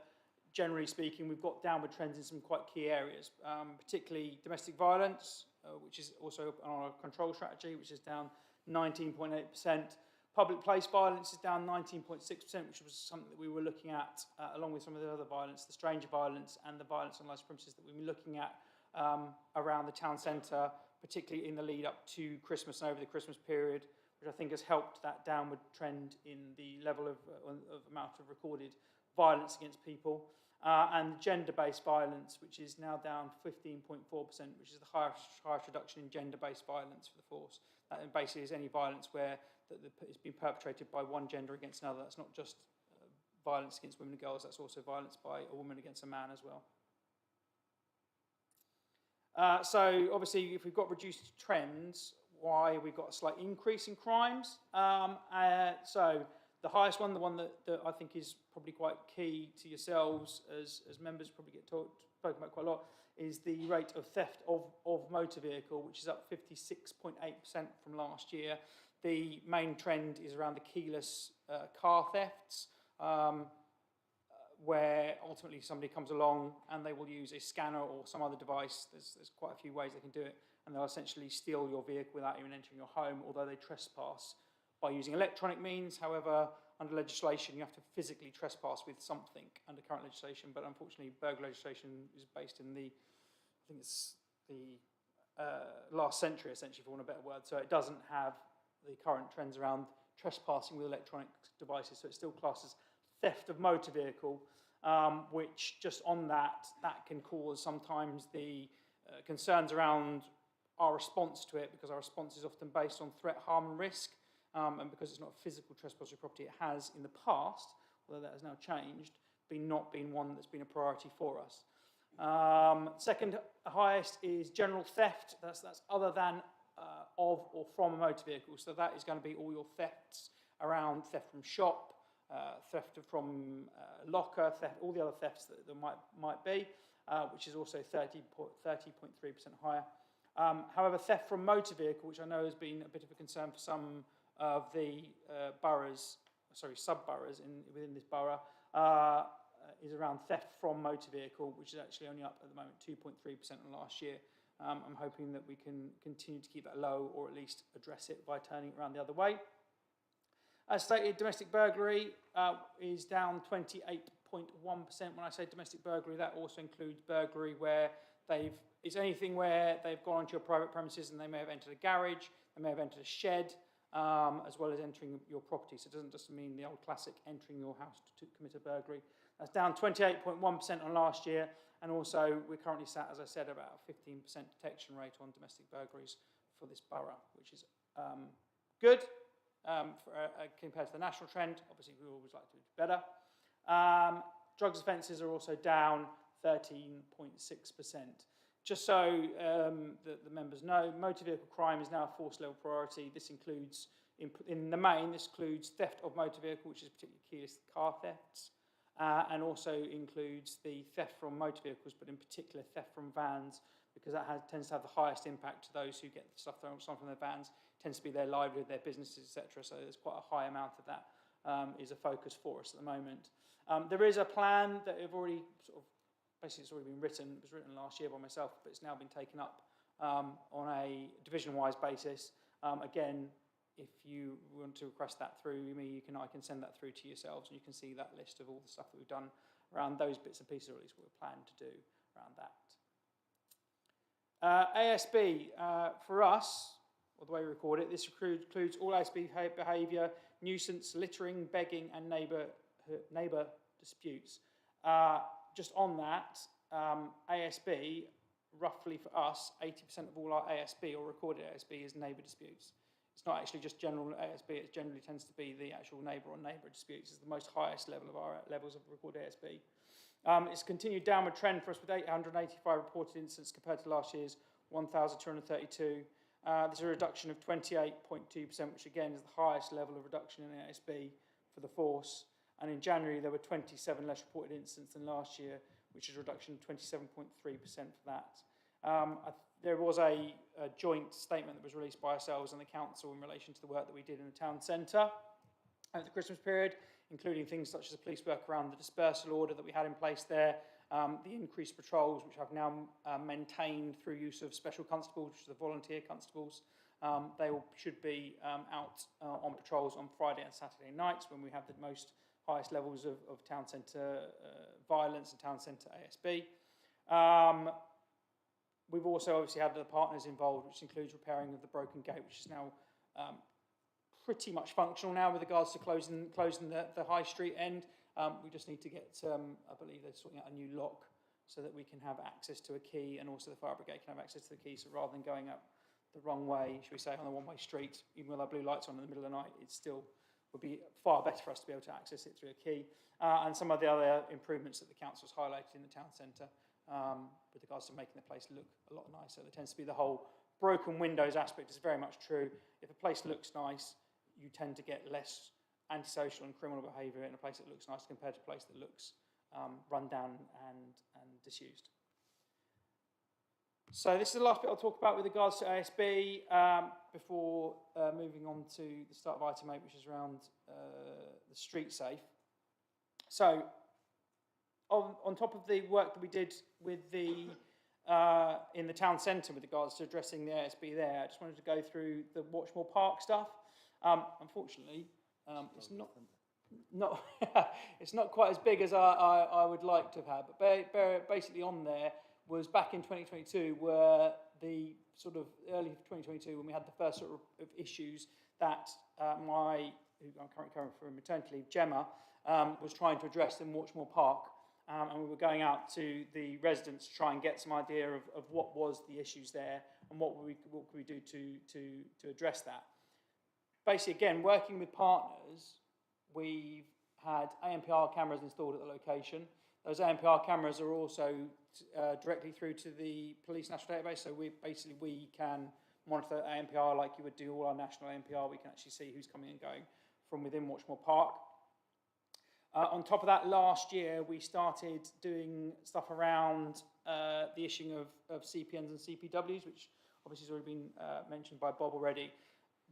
[SPEAKER 9] generally speaking, we've got downward trends in some quite key areas, particularly domestic violence, which is also on our control strategy, which is down 19.8%. Public place violence is down 19.6%, which was something that we were looking at, along with some of the other violence, the stranger violence and the violence on licensed premises that we've been looking at around the town centre, particularly in the lead up to Christmas and over the Christmas period, which I think has helped that downward trend in the level of amount of recorded violence against people. And gender-based violence, which is now down 15.4%, which is the highest reduction in gender-based violence for the force. That basically is any violence where it's been perpetrated by one gender against another. That's not just violence against women and girls, that's also violence by a woman against a man as well. So obviously, if we've got reduced trends, why we've got a slight increase in crimes. So the highest one, the one that I think is probably quite key to yourselves as members probably get spoken about quite a lot, is the rate of theft of motor vehicle, which is up 56.8% from last year. The main trend is around the keyless car thefts, where ultimately somebody comes along and they will use a scanner or some other device. There's quite a few ways they can do it, and they'll essentially steal your vehicle without even entering your home, although they trespass by using electronic means. However, under legislation, you have to physically trespass with something under current legislation, but unfortunately, burglary legislation is based in the, I think it's the last century, essentially, for want of a better word. So it doesn't have the current trends around trespassing with electronic devices. So it still classes theft of motor vehicle, which just on that can cause sometimes the concerns around our response to it, because our response is often based on threat, harm, and risk. And because it's not a physical trespass of property, it has in the past, although that has now changed, not been one that's been a priority for us. Second highest is general theft. That's other than of or from a motor vehicle. So that is going to be all your thefts around theft from shop, theft from locker, theft, all the other thefts that there might be, which is also 30.3% higher. However, theft from motor vehicle, which I know has been a bit of a concern for some of the sub-boroughs within this borough, is around theft from motor vehicle, which is actually only up at the moment 2.3% on last year. I'm hoping that we can continue to keep that low, or at least address it by turning it around the other way. As stated, domestic burglary is down 28.1%. When I say domestic burglary, that also includes burglary where it's anything where they've gone onto your private premises and they may have entered a garage, they may have entered a shed, as well as entering your property. So it doesn't just mean the old classic entering your house to commit a burglary. That's down 28.1% on last year, and also we're currently sat, as I said, about a 15% detection rate on domestic burglaries for this borough, which is good compared to the national trend. Obviously, we always like to do better. Drugs offences are also down 13.6%. Just so the members know, motor vehicle crime is now a force level priority. This includes, in the main, this includes theft of motor vehicle, which is particularly keyless car thefts, and also includes the theft from motor vehicles, but in particular theft from vans, because that tends to have the highest impact to those who get the stuff thrown from their vans. It tends to be their livelihood, their businesses, etc. So there's quite a high amount of that is a focus for us at the moment. There is a plan that we've already basically it's already been written. It was written last year by myself, but it's now been taken up on a division-wise basis. Again, if you want to request that through me, I can send that through to yourselves, and you can see that list of all the stuff that we've done around those bits and pieces, or at least what we're planning to do around that. ASB, for us, or the way we record it, this includes all ASB behaviour, nuisance, littering, begging, and neighbour disputes. Just on that, ASB, roughly for us, 80% of all our ASB or recorded ASB is neighbour disputes. It's not actually just general ASB, it generally tends to be the actual neighbour on neighbour disputes. It's the most highest level of our levels of recorded ASB. It's a continued downward trend for us with 885 reported incidents compared to last year's 1,232. There's a reduction of 28.2%, which again is the highest level of reduction in ASB for the force. And in January, there were 27 less reported incidents than last year, which is a reduction of 27.3% for that. There was a joint statement that was released by ourselves and the council in relation to the work that we did in the town centre at the Christmas period, including things such as the police work around the dispersal order that we had in place there, the increased patrols, which I've now maintained through use of special constables, which are the volunteer constables. They all should be out on patrols on Friday and Saturday nights when we have the highest levels of town centre violence and town centre ASB. We've also obviously had the partners involved, which includes repairing of the broken gate, which is now pretty much functional now with regards to closing the high street end. We just need to get, I believe they're sorting out a new lock so that we can have access to a key, and also the fire brigade can have access to the key. So rather than going up the wrong way, should we say, on a one-way street, even with our blue lights on in the middle of the night, it still would be far better for us to be able to access it through a key. And some of the other improvements that the council's highlighted in the town centre with regards to making the place look a lot nicer. There tends to be the whole broken windows aspect is very much true. If a place looks nice, you tend to get less antisocial and criminal behaviour in a place that looks nice compared to a place that looks run down and disused. So this is the last bit I'll talk about with regards to ASB before moving on to the start of item 8, which is around the street safe. So on top of the work that we did with the in the town centre with regards to addressing the ASB there, I just wanted to go through the Watchmore Park stuff. Unfortunately, it's not it's not quite as big as I would like to have had, but basically on there was back in 2022 were the sort of early 2022 when we had the first sort of issues that who I'm currently covering for maternity leave, Gemma, was trying to address in Watchmore Park. And we were going out to the residents to try and get some idea of what was the issues there and what could we do to address that. Basically, again, working with partners, we've had ANPR cameras installed at the location. Those ANPR cameras are also directly through to the police national database, so we can monitor ANPR like you would do all our national ANPR. We can actually see who's coming and going from within Watchmore Park. On top of that, last year we started doing stuff around the issuing of CPNs and CPWs, which obviously has already been mentioned by Bob already.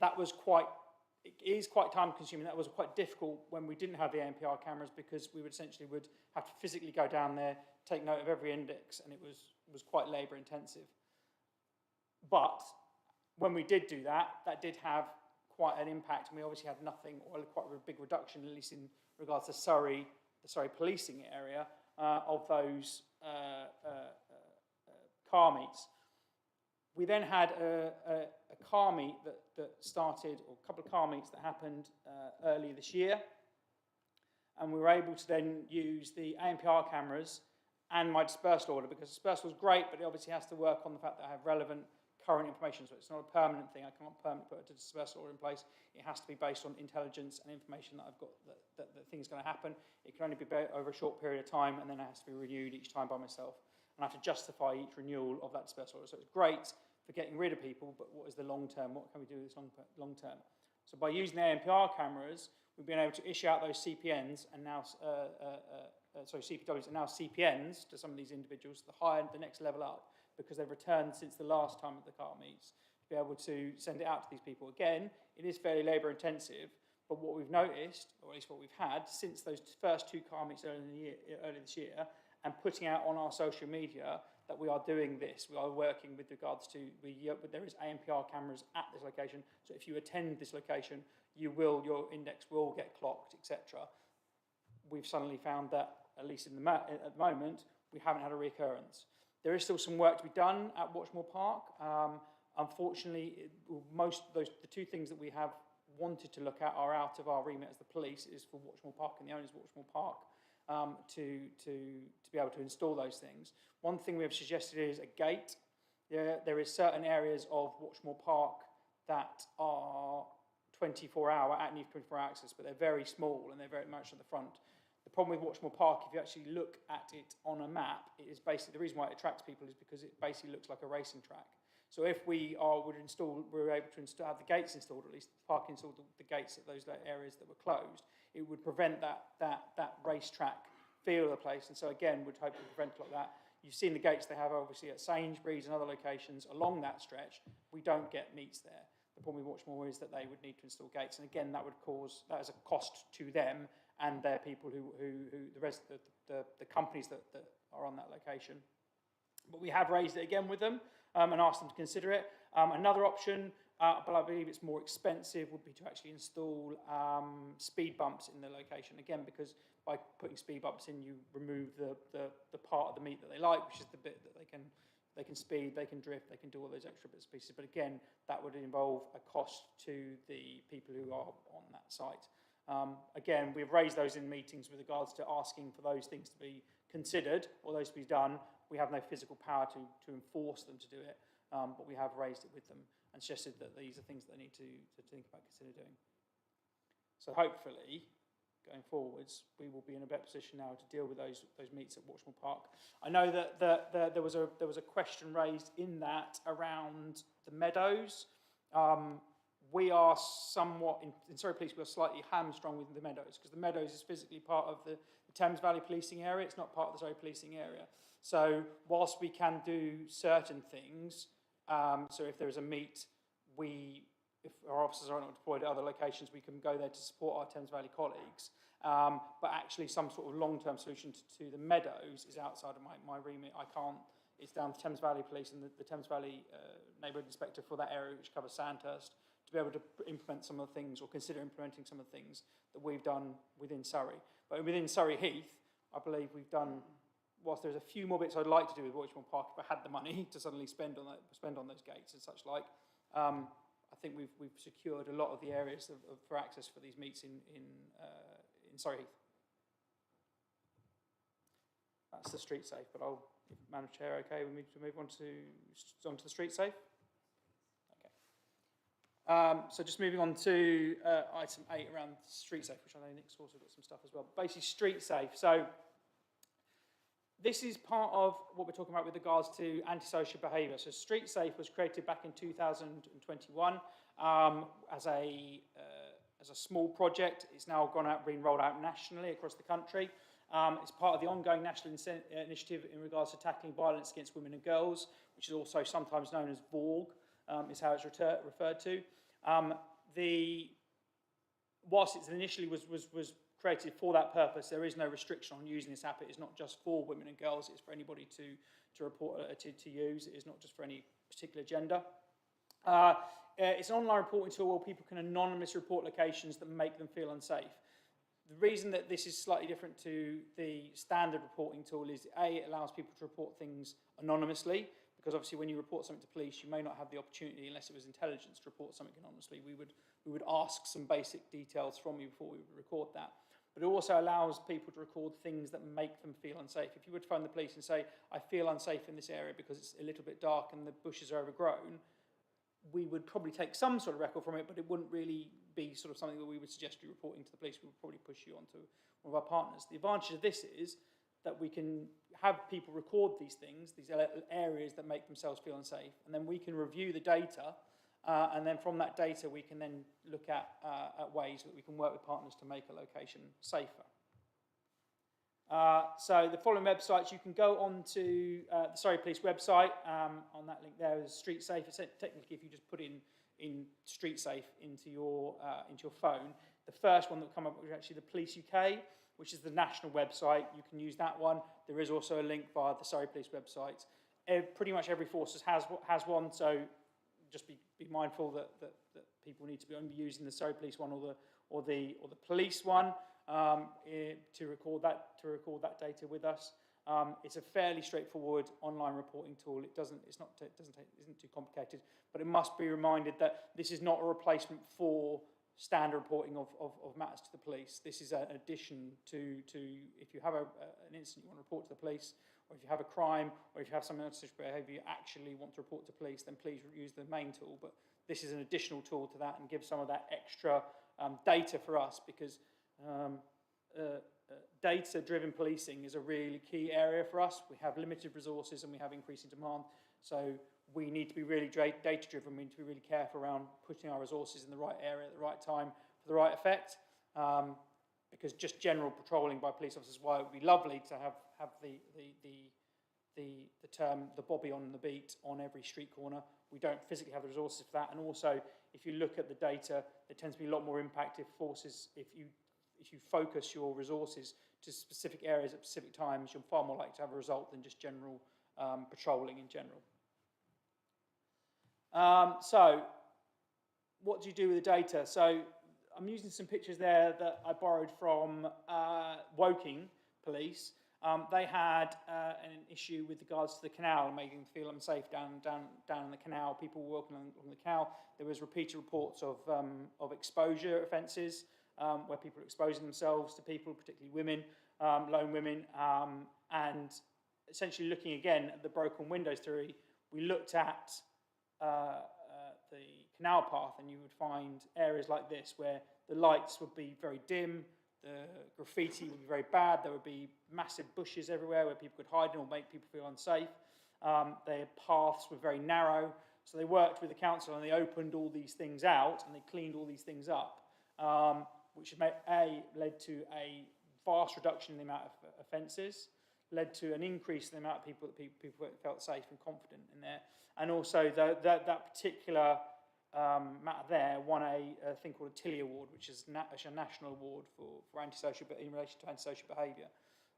[SPEAKER 9] That was it is quite time consuming. That was quite difficult when we didn't have the ANPR cameras, because we would have to physically go down there, take note of every index, and it was quite labour intensive. But when we did do that, that did have quite an impact, and we obviously had nothing, or quite a big reduction, at least in regards to Surrey, the Surrey policing area, of those car meets. We then had a car meet that started, or a couple of car meets that happened early this year, and we were able to then use the ANPR cameras and my dispersal order, because dispersal is great, but it obviously has to work on the fact that I have relevant current information, so it's not a permanent thing. I can't permanently put a dispersal order in place. It has to be based on intelligence and information that I've got that thing's going to happen. It can only be over a short period of time, and then it has to be renewed each time by myself. And I have to justify each renewal of that dispersal order. So it's great for getting rid of people, but what is the long term? What can we do with this long term? So by using the ANPR cameras, we've been able to issue out those CPNs and now CPWs and now CPNs to some of these individuals, the next level up, because they've returned since the last time of the car meets, to be able to send it out to these people. Again, it is fairly labour intensive, but what we've noticed, or at least what we've had, since those first two car meets early this year, and putting out on our social media that we are doing this, we are working with regards to, there is ANPR cameras at this location, so if you attend this location, your index will get clocked, etc. We've suddenly found that, at least at the moment, we haven't had a recurrence. There is still some work to be done at Watchmore Park. Unfortunately, the two things that we have wanted to look at are out of our remit as the police. It is for Watchmore Park and the owners of Watchmore Park to be able to install those things. One thing we have suggested is a gate. There is certain areas of Watchmore Park that are 24-hour, need 24-hour access, but they're very small and they're very much at the front. The problem with Watchmore Park, if you actually look at it on a map, it is basically, the reason why it attracts people is because it basically looks like a racing track. So if we were able to have the gates installed, at least the park installed the gates at those areas that were closed, it would prevent that racetrack feel of the place. And so again, would hope to prevent like that. You've seen the gates they have obviously at Sainsbury's and other locations along that stretch. We don't get meets there. The problem with Watchmore is that they would need to install gates, and again, that is a cost to them and their people the companies that are on that location. But we have raised it again with them and asked them to consider it. Another option, but I believe it's more expensive, would be to actually install speed bumps in the location. Again, because by putting speed bumps in, you remove the part of the meet that they like, which is the bit that they can speed, they can drift, they can do all those extra bits and pieces. But again, that would involve a cost to the people who are on that site. Again, we've raised those in meetings with regards to asking for those things to be considered or those to be done. We have no physical power to enforce them to do it, but we have raised it with them and suggested that these are things that they need to think about, consider doing. So hopefully, going forwards, we will be in a better position now to deal with those meets at Watchmore Park. I know that there was a question raised in that around the meadows. We are somewhat, in Surrey Police, we are slightly hamstrung with the meadows, because the meadows is physically part of the Thames Valley policing area. It's not part of the Surrey policing area. So whilst we can do certain things, so if there is a meet, if our officers are not deployed at other locations, we can go there to support our Thames Valley colleagues. but actually some sort of long-term solution to the meadows is outside of my remit. I can't, it's down to Thames Valley Police and the Thames Valley neighbourhood inspector for that area, which covers Sandhurst, to be able to implement some of the things or consider implementing some of the things that we've done within Surrey. But within Surrey Heath, I believe we've done, whilst there's a few more bits I'd like to do with Watchmore Park if I had the money to suddenly spend on those gates and such like, I think we've secured a lot of the areas for access for these meets in Surrey Heath. That's the street safe, but I'll, if Madam Chair, okay, we need to move on to the street safe. Okay. So just moving on to item 8 around street safe, which I know Nick's also got some stuff as well. But basically, street safe. So this is part of what we're talking about with regards to antisocial behaviour. So Street Safe was created back in 2021 as a small project. It's now been rolled out nationally across the country. It's part of the ongoing national initiative in regards to tackling violence against women and girls, which is also sometimes known as VORG, is how it's referred to. Whilst it initially was created for that purpose, there is no restriction on using this app. It is not just for women and girls, it's for anybody to report, to use. It is not just for any particular gender. It's an online reporting tool where people can anonymously report locations that make them feel unsafe. The reason that this is slightly different to the standard reporting tool is, A, it allows people to report things anonymously, because obviously when you report something to police, you may not have the opportunity, unless it was intelligence, to report something anonymously. We would ask some basic details from you before we would record that. But it also allows people to record things that make them feel unsafe. If you were to phone the police and say, I feel unsafe in this area because it's a little bit dark and the bushes are overgrown, we would probably take some sort of record from it, but it wouldn't really be sort of something that we would suggest you reporting to the police. We would probably push you onto one of our partners. The advantage of this is that we can have people record these things, these areas that make themselves feel unsafe, and then we can review the data, and then from that data we can then look at ways that we can work with partners to make a location safer. So the following websites, you can go on to the Surrey Police website. On that link there is Street Safe. It's technically, if you just put in Street Safe into your phone, the first one that will come up is actually the Police UK, which is the national website. You can use that one. There is also a link via the Surrey Police website. Pretty much every force has one, so just be mindful that people need to be only using the Surrey Police one or the police one to record that data with us. It's a fairly straightforward online reporting tool. It isn't too complicated, but it must be reminded that this is not a replacement for standard reporting of matters to the police. This is an addition to if you have an incident you want to report to the police, or if you have a crime, or if you have some antisocial behaviour you actually want to report to police, then please use the main tool. But this is an additional tool to that and gives some of that extra data for us, because data-driven policing is a really key area for us. We have limited resources and we have increasing demand, so we need to be really data-driven. We need to be really careful around putting our resources in the right area at the right time for the right effect, because just general patrolling by police officers, while it would be lovely to have the term the bobby on the beat on every street corner, we don't physically have the resources for that. And also, if you look at the data, there tends to be a lot more impact if you focus your resources to specific areas at specific times. You're far more likely to have a result than just general patrolling in general. So what do you do with the data? So I'm using some pictures there that I borrowed from Woking Police. They had an issue with regards to the canal, making them feel unsafe down in the canal. People were walking along the canal. There was repeated reports of exposure offences, where people are exposing themselves to people, particularly women, lone women, and essentially looking again at the broken windows theory, we looked at the canal path, and you would find areas like this where the lights would be very dim, the graffiti would be very bad, there would be massive bushes everywhere where people could hide in or make people feel unsafe. Their paths were very narrow, so they worked with the council and they opened all these things out and they cleaned all these things up, which led to a vast reduction in the amount of offences, led to an increase in the amount of people felt safe and confident in there, and also that particular matter there won a thing called a Tilly Award, which is a national award for antisocial, but in relation to antisocial behaviour.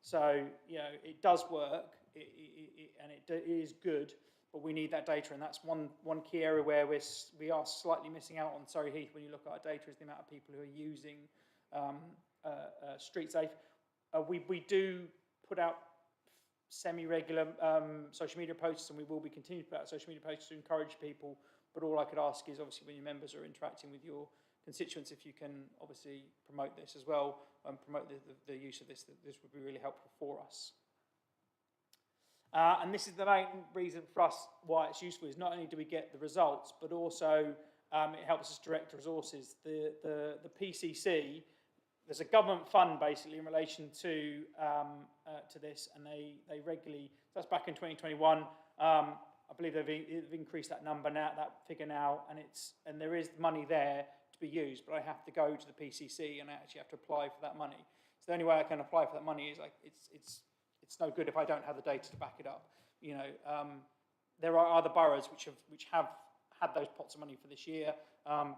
[SPEAKER 9] So, you know, it does work, and it is good, but we need that data, and that's one key area where we are slightly missing out on Surrey Heath. When you look at our data, is the amount of people who are using Street Safe. We do put out semi-regular social media posts, and we will be continuing to put out social media posts to encourage people. But all I could ask is, obviously, when your members are interacting with your constituents, if you can obviously promote this as well and promote the use of this, this would be really helpful for us. And this is the main reason for us why it's useful, is not only do we get the results, but also it helps us direct resources. The PCC, there's a government fund basically in relation to this, and they regularly, so that's back in 2021, I believe they've increased that number now, that figure now, and there is money there to be used, but I have to go to the PCC and I actually have to apply for that money. So the only way I can apply for that money is like it's no good if I don't have the data to back it up. You know, there are other boroughs which have had those pots of money for this year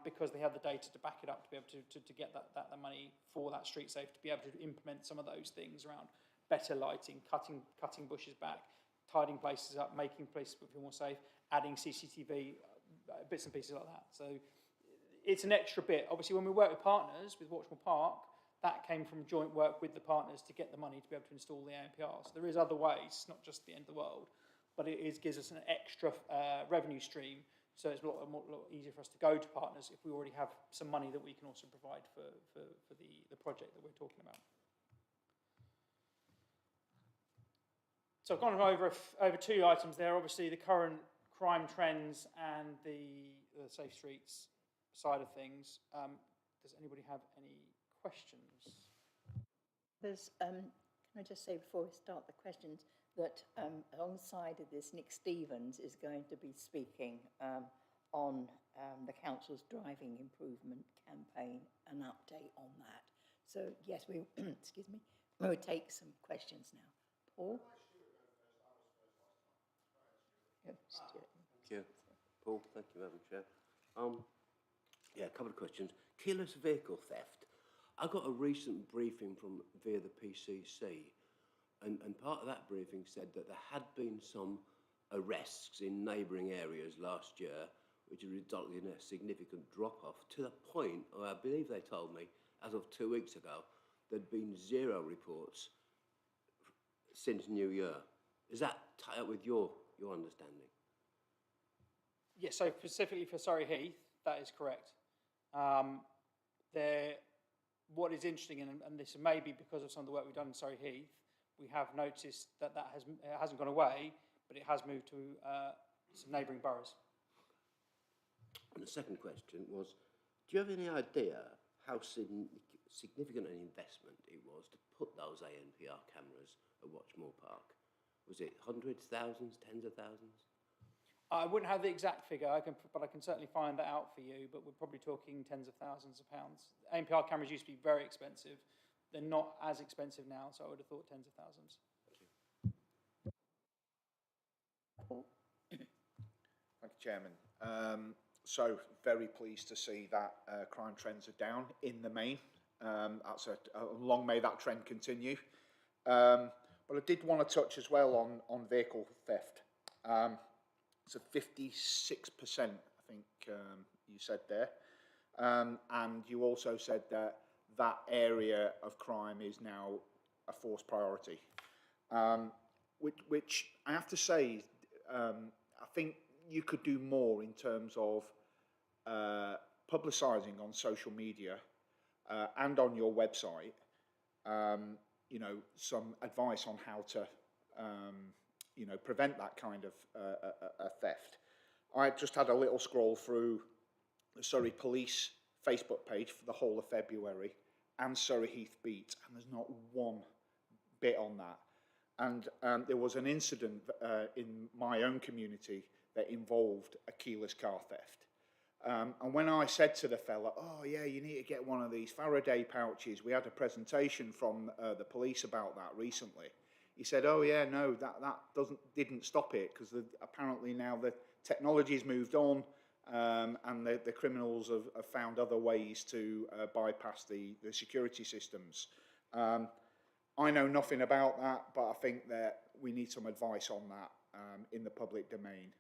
[SPEAKER 9] because they have the data to back it up to be able to get that money for that street safe, to be able to implement some of those things around better lighting, cutting bushes back, tidying places up, making places feel more safe, adding CCTV, bits and pieces like that. So it's an extra bit. Obviously, when we work with partners, with Watchmore Park, that came from joint work with the partners to get the money to be able to install the ANPR. So there is other ways, not just the end of the world, but it gives us an extra revenue stream. So it's a lot easier for us to go to partners if we already have some money that we can also provide for the project that we're talking about. So I've gone over two items there. Obviously, the current crime trends and the Safe Streets side of things. Does anybody have any questions?
[SPEAKER 1] There's, can I just say before we start the questions that alongside of this, Nick Stevens is going to be speaking on the council's driving improvement campaign, an update on that. So yes, we excuse me, we'll take some questions now. Paul.
[SPEAKER 10] Thank you. Paul, thank you, Madam Chair. Yeah, a couple of questions. Keyless vehicle theft. I got a recent briefing via the PCC, and part of that briefing said that there had been some arrests in neighbouring areas last year, which resulted in a significant drop-off, to the point, or I believe they told me, as of 2 weeks ago, there'd been 0 reports since New Year. Is that tied up with your understanding?
[SPEAKER 9] Yes, so specifically for Surrey Heath, that is correct. What is interesting, and this may be because of some of the work we've done in Surrey Heath, we have noticed that it hasn't gone away, but it has moved to some neighbouring boroughs.
[SPEAKER 10] And the second question was, do you have any idea how significant an investment it was to put those ANPR cameras at Watchmore Park? Was it hundreds, thousands, tens of thousands?
[SPEAKER 9] I wouldn't have the exact figure, but I can certainly find that out for you, but we're probably talking tens of thousands of pounds. ANPR cameras used to be very expensive. They're not as expensive now, so I would have thought tens of thousands.
[SPEAKER 3] Thank you, Chairman. So very pleased to see that crime trends are down in the main. That's long may that trend continue. But I did want to touch as well on vehicle theft. So 56%, I think you said there. And you also said that area of crime is now a force priority. Which I have to say, I think you could do more in terms of publicising on social media and on your website, you know, some advice on how to, you know, prevent that kind of theft. I just had a little scroll through the Surrey Police Facebook page for the whole of February and Surrey Heath Beat, and there's not one bit on that. And there was an incident in my own community that involved a keyless car theft. And when I said to the fella, oh yeah, you need to get one of these Faraday pouches, we had a presentation from the police about that recently. He said, oh yeah, no, that didn't stop it, because apparently now the technology's moved on, and the criminals have found other ways to bypass the security systems. I know nothing about that, but I think that we need some advice on that in the public domain.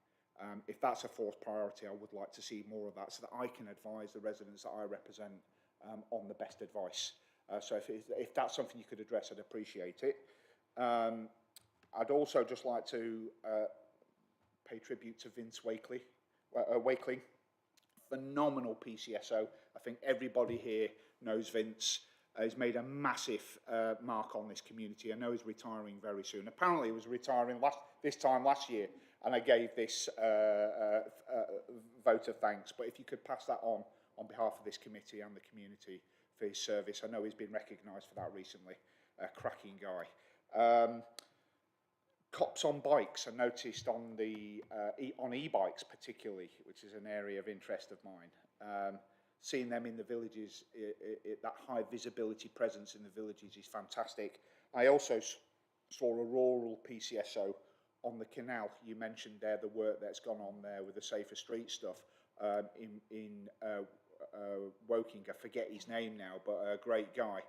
[SPEAKER 3] If that's a fourth priority, I would like to see more of that so that I can advise the residents that I represent on the best advice. So if that's something you could address, I'd appreciate it. I'd also just like to pay tribute to Vince Wakeling. Phenomenal PCSO. I think everybody here knows Vince. He's made a massive mark on this community. I know he's retiring very soon. Apparently he was retiring this time last year, and I gave this vote of thanks. But if you could pass that on behalf of this committee and the community for his service. I know he's been recognised for that recently. A cracking guy. Cops on bikes, I noticed on e-bikes particularly, which is an area of interest of mine. Seeing them in the villages, that high visibility presence in the villages is fantastic. I also saw a rural PCSO on the canal. You mentioned there the work that's gone on there with the Safer Street stuff in Woking. I forget his name now, but a great guy.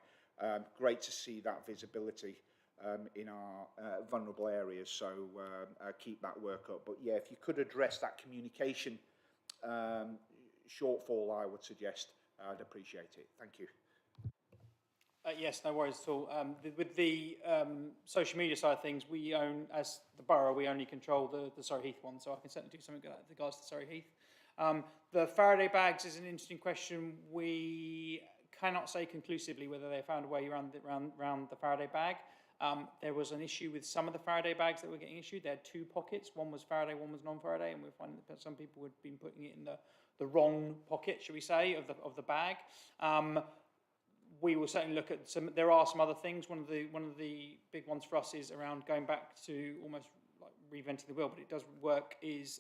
[SPEAKER 3] Great to see that visibility in our vulnerable areas, so keep that work up. But yeah, if you could address that communication shortfall, I would suggest, I'd appreciate it. Thank you.
[SPEAKER 9] Yes, no worries at all. With the social media side of things, we own, as the borough, we only control the Surrey Heath one, so I can certainly do something with regards to Surrey Heath. The Faraday bags is an interesting question. We cannot say conclusively whether they found a way around the Faraday bag. There was an issue with some of the Faraday bags that were getting issued. They had two pockets. One was Faraday, one was non-Faraday, and we're finding that some people had been putting it in the wrong pocket, shall we say, of the bag. We will certainly look at some. There are some other things. One of the big ones for us is around going back to almost like reinventing the wheel, but it does work. Is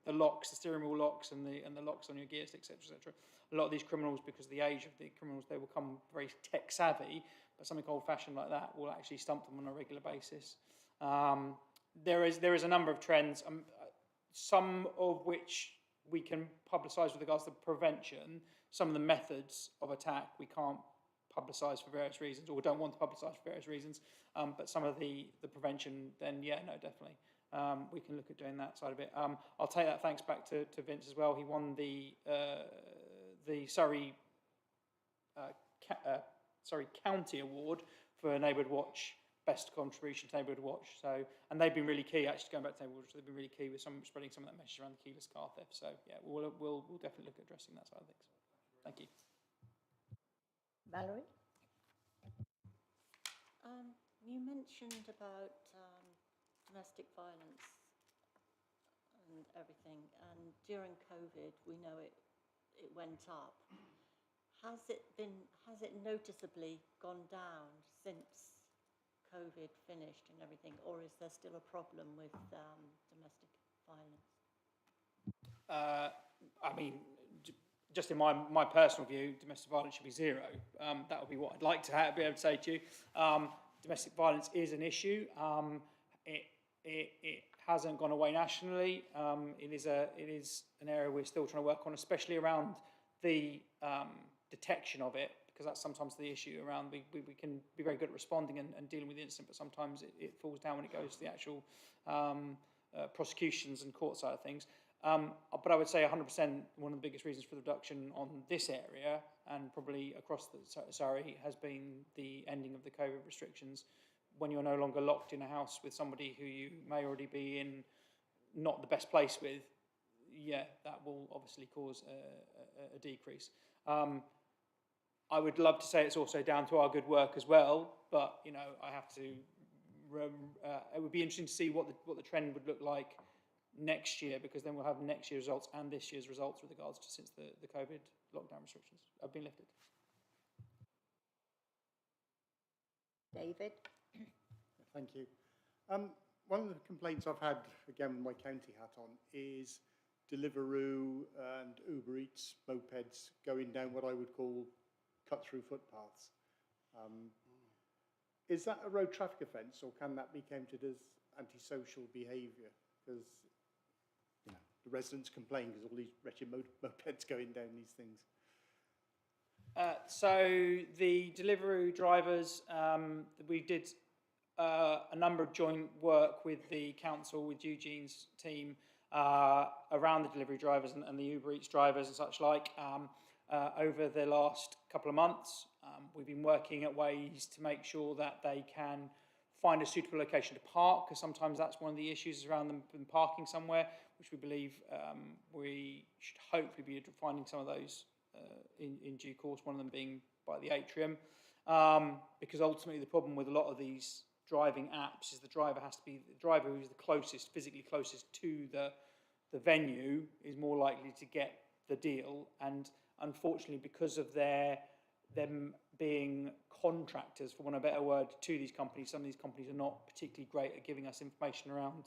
[SPEAKER 9] the locks, the steering wheel locks, and the locks on your gear sticks, etc. A lot of these criminals, because of the age of the criminals, they will come very tech savvy. But something old-fashioned like that will actually stump them on a regular basis. There is a number of trends, some of which we can publicise with regards to prevention. Some of the methods of attack we can't publicise for various reasons, or don't want to publicise for various reasons. But some of the prevention, then yeah, no, definitely. We can look at doing that side of it. I'll take that thanks back to Vince as well. He won the Surrey County Award for Neighbourhood Watch, best contribution to Neighbourhood Watch. So, and they've been really key, actually going back to Neighbourhood Watch, they've been really key with spreading some of that message around the keyless car theft. So yeah, we'll definitely look at addressing that side of things. Thank you.
[SPEAKER 1] Valerie?
[SPEAKER 11] You mentioned about domestic violence and everything, and during COVID, we know it went up. Has it noticeably gone down since COVID finished and everything, or is there still a problem with domestic violence?
[SPEAKER 9] I mean, just in my personal view, domestic violence should be zero. That would be what I'd like to be able to say to you. Domestic violence is an issue. It hasn't gone away nationally. It is an area we're still trying to work on, especially around the detection of it, because that's sometimes the issue around we can be very good at responding and dealing with the incident, but sometimes it falls down when it goes to the actual prosecutions and court side of things. But I would say 100% one of the biggest reasons for the reduction on this area and probably across Surrey has been the ending of the COVID restrictions. When you're no longer locked in a house with somebody who you may already be in not the best place with, yeah, that will obviously cause a decrease. I would love to say it's also down to our good work as well, but you know, I have to. It would be interesting to see what the trend would look like next year, because then we'll have next year's results and this year's results with regards to since the COVID lockdown restrictions have been lifted.
[SPEAKER 1] David?
[SPEAKER 8] Thank you. One of the complaints I've had, again with my county hat on, is Deliveroo and Uber Eats mopeds going down what I would call cut-through footpaths. Is that a road traffic offence, or can that be counted as antisocial behaviour? Because the residents complain because all these wretched mopeds going down these things.
[SPEAKER 9] So the Deliveroo drivers, we did a number of joint work with the council, with Eugene's team, around the delivery drivers and the Uber Eats drivers and such like over the last couple of months. We've been working at ways to make sure that they can find a suitable location to park, because sometimes that's one of the issues around them parking somewhere, which we believe we should hopefully be finding some of those in due course, one of them being by the atrium, because ultimately the problem with a lot of these driving apps is the driver who's the closest, physically closest to the venue is more likely to get the deal, and unfortunately because of them being contractors, for want of a better word, to these companies, some of these companies are not particularly great at giving us information around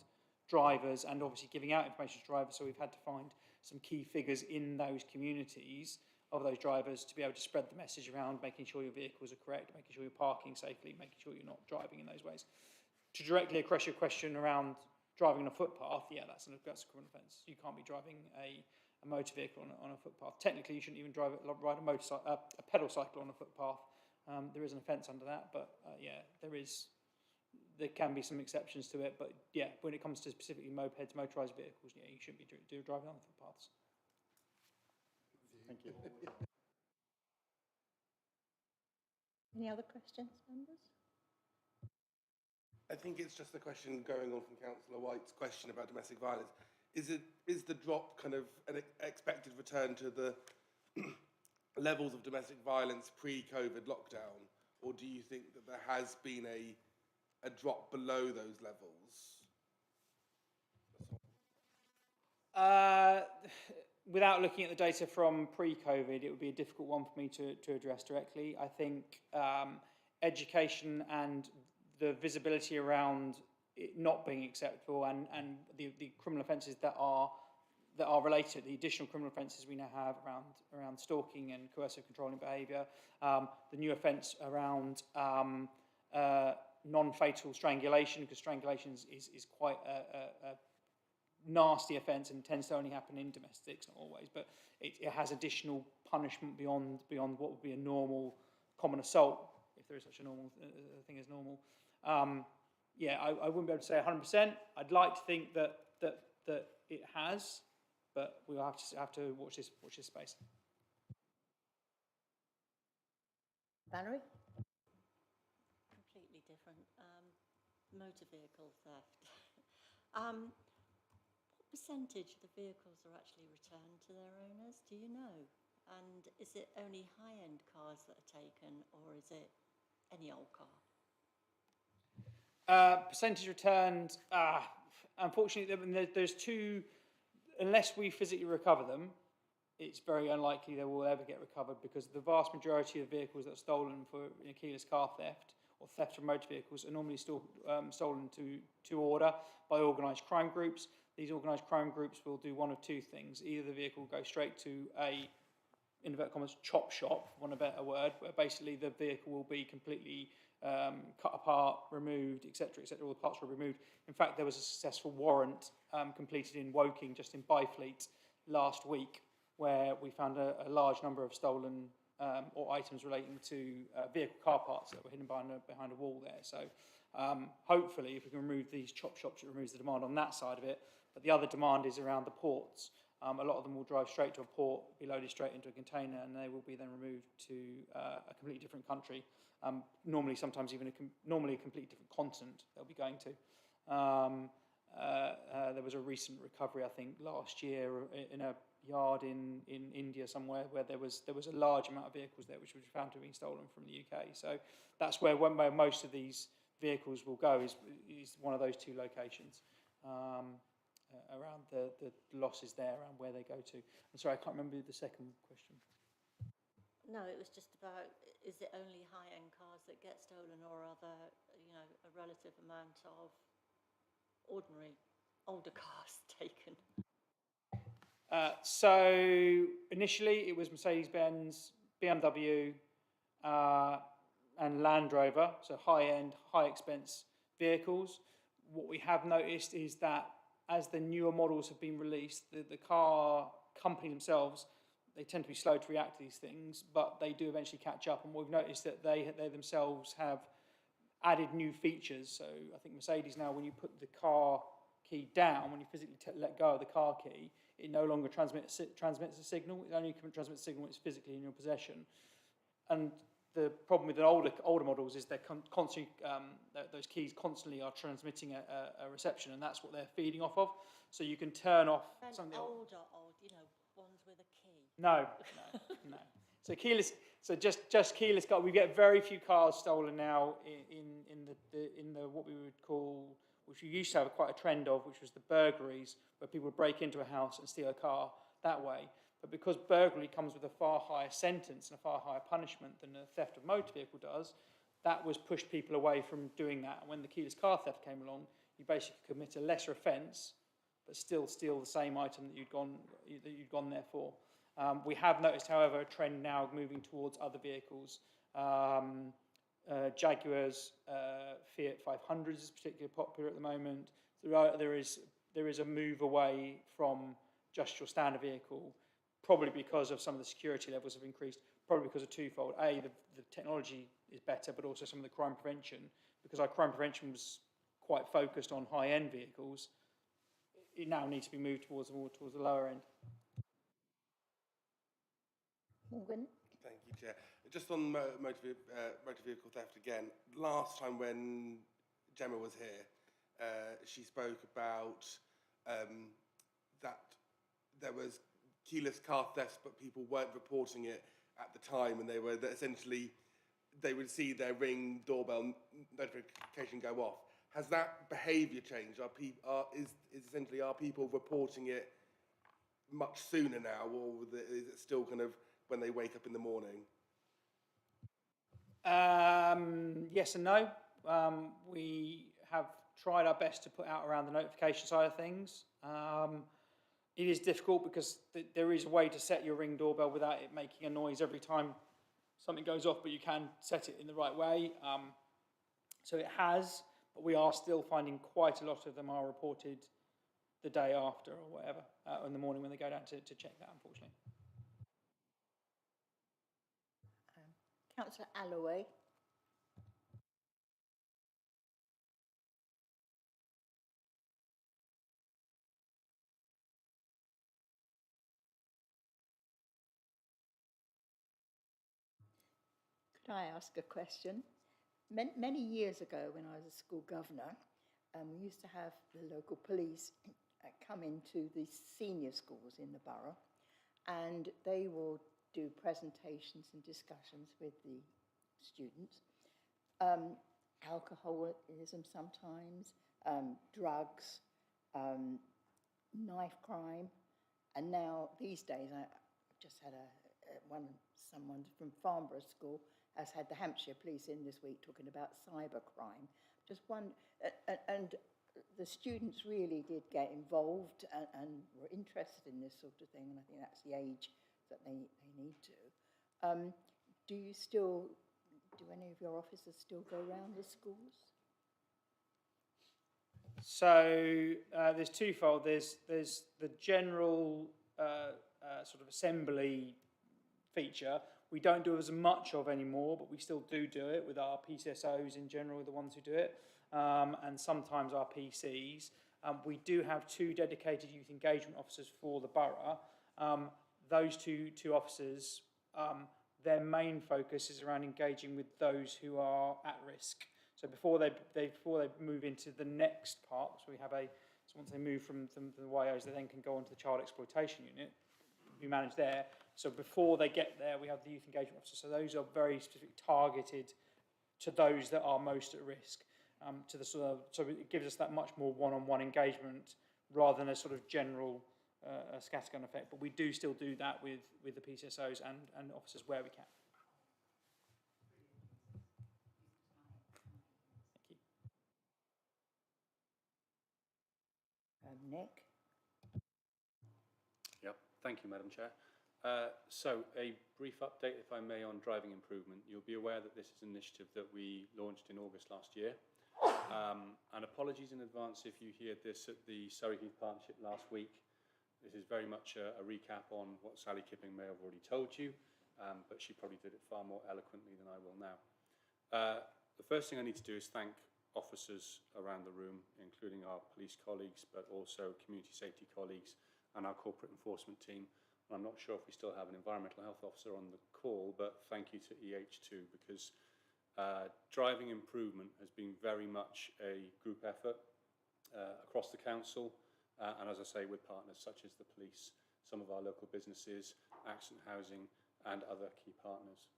[SPEAKER 9] drivers and obviously giving out information to drivers, so we've had to find some key figures in those communities of those drivers to be able to spread the message around, making sure your vehicles are correct, making sure you're parking safely, making sure you're not driving in those ways. To directly address your question around driving on a footpath, yeah, that's a criminal offence. You can't be driving a motor vehicle on a footpath. Technically, you shouldn't even ride a pedal cycle on a footpath. There is an offence under that, but yeah, there can be some exceptions to it. But yeah, when it comes to specifically mopeds, motorised vehicles, yeah, you shouldn't be driving on the footpaths.
[SPEAKER 8] Thank you.
[SPEAKER 11] Any other questions, members?
[SPEAKER 4] I think it's just a question going on from Councillor White's question about domestic violence. Is the drop kind of an expected return to the levels of domestic violence pre-COVID lockdown, or do you think that there has been a drop below those levels?
[SPEAKER 9] Without looking at the data from pre-COVID, it would be a difficult one for me to address directly. I think education and the visibility around it not being acceptable and the criminal offences that are related, the additional criminal offences we now have around stalking and coercive controlling behaviour, the new offence around non-fatal strangulation, because strangulation is quite a nasty offence and tends to only happen in domestics, not always, but it has additional punishment beyond what would be a normal common assault, if there is such a normal thing as normal. Yeah, I wouldn't be able to say 100%. I'd like to think that it has, but we'll have to watch this space.
[SPEAKER 11] Valerie? Completely different. Motor vehicle theft. What percentage of the vehicles are actually returned to their owners? Do you know? And is it only high-end cars that are taken, or is it any old car?
[SPEAKER 9] Percentage returned, unfortunately, there's two, unless we physically recover them, it's very unlikely they will ever get recovered, because the vast majority of vehicles that are stolen for keyless car theft or theft from motor vehicles are normally still stolen to order by organised crime groups. These organised crime groups will do one of two things. Either the vehicle will go straight to a, in inverted commas, chop shop, for want of a better word, where basically the vehicle will be completely cut apart, removed, etc., etc. All the parts were removed. In fact, there was a successful warrant completed in Woking, just in Byfleet, last week, where we found a large number of stolen or items relating to vehicle car parts that were hidden behind a wall there. So hopefully, if we can remove these chop shops, it removes the demand on that side of it. But the other demand is around the ports. A lot of them will drive straight to a port, be loaded straight into a container, and they will be then removed to a completely different country. Normally, sometimes even a completely different continent they'll be going to. There was a recent recovery, I think, last year in a yard in India somewhere, where there was a large amount of vehicles there which was found to have been stolen from the UK. So that's where most of these vehicles will go, is one of those two locations. Around the losses there, around where they go to. I'm sorry, I can't remember the second question.
[SPEAKER 11] No, it was just about, is it only high-end cars that get stolen, or are there, a relative amount of ordinary older cars taken?
[SPEAKER 9] So initially it was Mercedes-Benz, BMW and Land Rover, so high-end, high-expense vehicles. What we have noticed is that as the newer models have been released, the car companies themselves, they tend to be slow to react to these things, but they do eventually catch up. And we've noticed that they themselves have added new features. So I think Mercedes now, when you put the car key down, when you physically let go of the car key, it no longer transmits a signal. It only transmits a signal when it's physically in your possession. And the problem with the older models is they're constantly, those keys constantly are transmitting a reception, and that's what they're feeding off of. So you can turn off
[SPEAKER 11] And
[SPEAKER 9] something.
[SPEAKER 11] old, you know, ones with a key.
[SPEAKER 9] No. So keyless. So just keyless car. We get very few cars stolen now in the what we would call, which we used to have quite a trend of, which was the burglaries, where people would break into a house and steal a car that way. But because burglary comes with a far higher sentence and a far higher punishment than a theft of motor vehicle does, that was pushed people away from doing that. And when the keyless car theft came along, you basically commit a lesser offence, but still steal the same item that you'd gone there for. We have noticed, however, a trend now moving towards other vehicles. Jaguars, Fiat 500s is particularly popular at the moment. There is a move away from just your standard vehicle, probably because of some of the security levels have increased, probably because of twofold. A, the technology is better, but also some of the crime prevention. Because our crime prevention was quite focused on high-end vehicles, it now needs to be moved towards the lower end.
[SPEAKER 1] Morgan?
[SPEAKER 4] Thank you, Chair. Just on motor vehicle theft again, last time when Gemma was here, she spoke about that there was keyless car thefts, but people weren't reporting it at the time, and they would see their Ring doorbell notification go off. Has that behaviour changed? Are people reporting it much sooner now, or is it still kind of when they wake up in the morning?
[SPEAKER 9] Yes and no. We have tried our best to put out around the notification side of things. It is difficult because there is a way to set your Ring doorbell without it making a noise every time something goes off, but you can set it in the right way. So it has, but we are still finding quite a lot of them are reported the day after or whatever, in the morning when they go down to check that, unfortunately.
[SPEAKER 1] Councillor Allaway. Could I ask a question? Many years ago, when I was a school governor, we used to have the local police come into the senior schools in the borough, and they will do presentations and discussions with the students. Alcoholism sometimes, drugs, knife crime, and now these days I've just had someone from Farnborough School has had the Hampshire Police in this week talking about cybercrime. Just one, and the students really did get involved and were interested in this sort of thing, and I think that's the age that they need to. Do any of your officers still go around the schools?
[SPEAKER 9] So there's twofold. There's the general sort of assembly feature. We don't do as much of anymore, but we still do it with our PCSOs in general, the ones who do it, and sometimes our PCs. We do have 2 dedicated youth engagement officers for the borough. Those two officers, their main focus is around engaging with those who are at risk. So before they move into the next part, so once they move from the YOs, they then can go on to the child exploitation unit. We manage there. So before they get there, we have the youth engagement officers. So those are very specific, targeted to those that are most at risk. So it gives us that much more one-on-one engagement rather than a sort of general scattergun effect. But we do still do that with the PCSOs and officers where we can. Thank you.
[SPEAKER 1] Nick?
[SPEAKER 12] Yep, thank you, Madam Chair. So a brief update, if I may, on driving improvement. You'll be aware that this is an initiative that we launched in August last year. And apologies in advance if you heard this at the Surrey Heath Partnership last week. This is very much a recap on what Sally Kipping may have already told you, but she probably did it far more eloquently than I will now. The first thing I need to do is thank officers around the room, including our police colleagues, but also community safety colleagues and our corporate enforcement team. And I'm not sure if we still have an environmental health officer on the call, but thank you to EH2, because driving improvement has been very much a group effort across the council, and as I say, with partners such as the police, some of our local businesses, Accent Housing, and other key partners.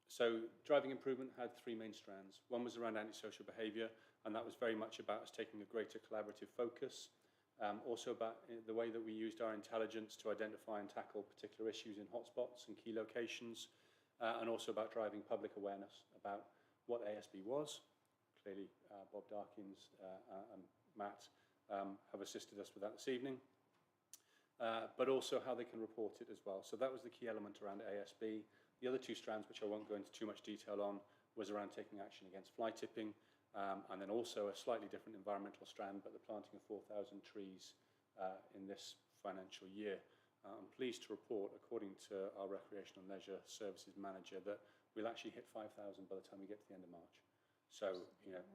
[SPEAKER 12] So driving improvement had three main strands. One was around antisocial behaviour, and that was very much about us taking a greater collaborative focus. Also about the way that we used our intelligence to identify and tackle particular issues in hotspots and key locations, and also about driving public awareness about what ASB was. Clearly, Bob Darkins and Matt have assisted us with that this evening, but also how they can report it as well. So that was the key element around ASB. The other two strands, which I won't go into too much detail on, was around taking action against fly tipping, and then also a slightly different environmental strand, but the planting of 4,000 trees in this financial year. I'm pleased to report, according to our Recreation and Leisure Services Manager, that we'll actually hit 5,000 by the time we get to the end of March. So, you know,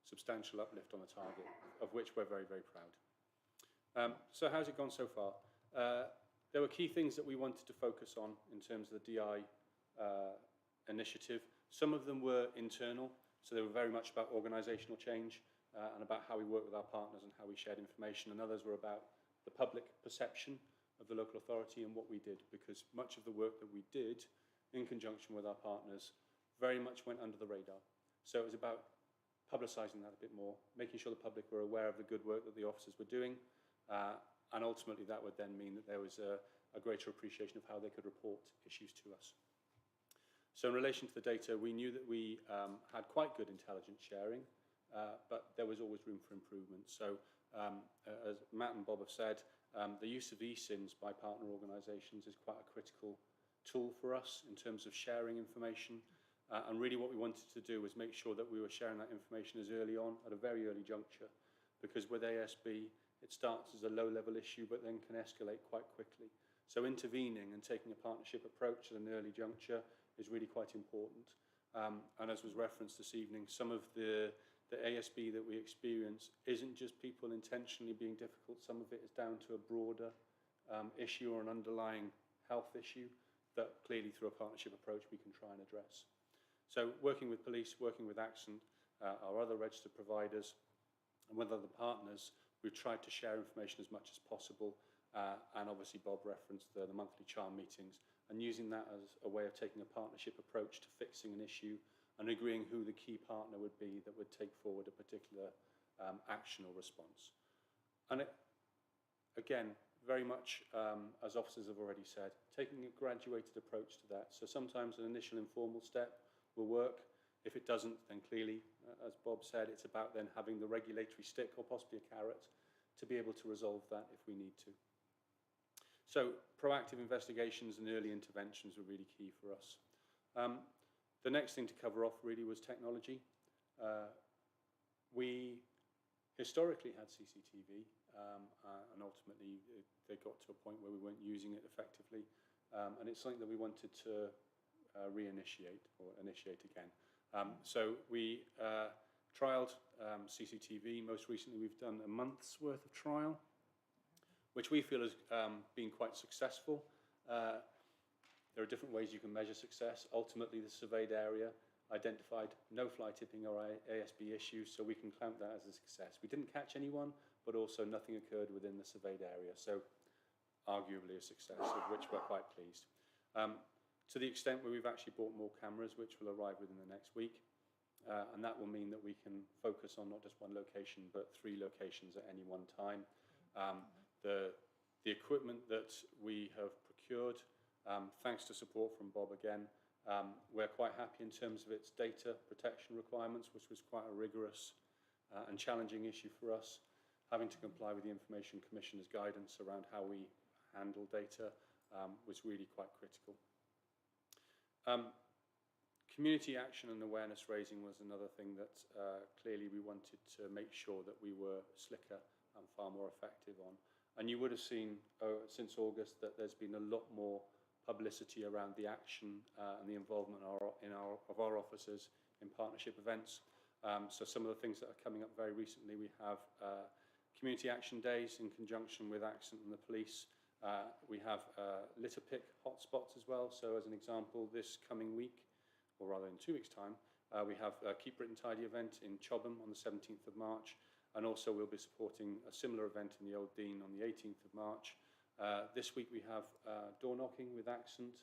[SPEAKER 12] substantial uplift on the target, of which we're very, very proud. So how's it gone so far? There were key things that we wanted to focus on in terms of the DI initiative. Some of them were internal, so they were very much about organisational change and about how we work with our partners and how we shared information, and others were about the public perception of the local authority and what we did, because much of the work that we did in conjunction with our partners very much went under the radar. So it was about publicising that a bit more, making sure the public were aware of the good work that the officers were doing, and ultimately that would then mean that there was a greater appreciation of how they could report issues to us. So in relation to the data, we knew that we had quite good intelligence sharing, but there was always room for improvement. So as Matt and Bob have said, the use of eSIMs by partner organisations is quite a critical tool for us in terms of sharing information. And really what we wanted to do was make sure that we were sharing that information as early on, at a very early juncture, because with ASB, it starts as a low-level issue, but then can escalate quite quickly. So intervening and taking a partnership approach at an early juncture is really quite important. And as was referenced this evening, some of the ASB that we experience isn't just people intentionally being difficult. Some of it is down to a broader issue or an underlying health issue that clearly through a partnership approach we can try and address. So working with police, working with Accent, our other registered providers, and with other partners, we've tried to share information as much as possible, and obviously Bob referenced the monthly charm meetings, and using that as a way of taking a partnership approach to fixing an issue and agreeing who the key partner would be that would take forward a particular action or response. And it, again, very much, as officers have already said, taking a graduated approach to that. So sometimes an initial informal step will work. If it doesn't, then clearly, as Bob said, it's about then having the regulatory stick or possibly a carrot to be able to resolve that if we need to. So proactive investigations and early interventions were really key for us. The next thing to cover off really was technology. We historically had CCTV, and ultimately they got to a point where we weren't using it effectively, and it's something that we wanted to reinitiate or initiate again. So we trialled CCTV. Most recently we've done a month's worth of trial, which we feel has been quite successful. There are different ways you can measure success. Ultimately, the surveyed area identified no fly tipping or ASB issues, so we can count that as a success. We didn't catch anyone, but also nothing occurred within the surveyed area, so arguably a success, of which we're quite pleased. To the extent where we've actually bought more cameras, which will arrive within the next week, and that will mean that we can focus on not just one location, but 3 locations at any one time. The equipment that we have procured, thanks to support from Bob again, we're quite happy in terms of its data protection requirements, which was quite a rigorous and challenging issue for us. Having to comply with the Information Commissioner's guidance around how we handle data was really quite critical. Community action and awareness raising was another thing that clearly we wanted to make sure that we were slicker and far more effective on. And you would have seen since August that there's been a lot more publicity around the action and the involvement of our officers in partnership events. So some of the things that are coming up very recently, we have community action days in conjunction with Accent and the police. We have litter pick hotspots as well. So as an example, this coming week, or rather in 2 weeks' time, we have a Keep Britain Tidy event in Chobham on the 17th of March, and also we'll be supporting a similar event in the Old Dean on the 18th of March. This week we have door knocking with Accent,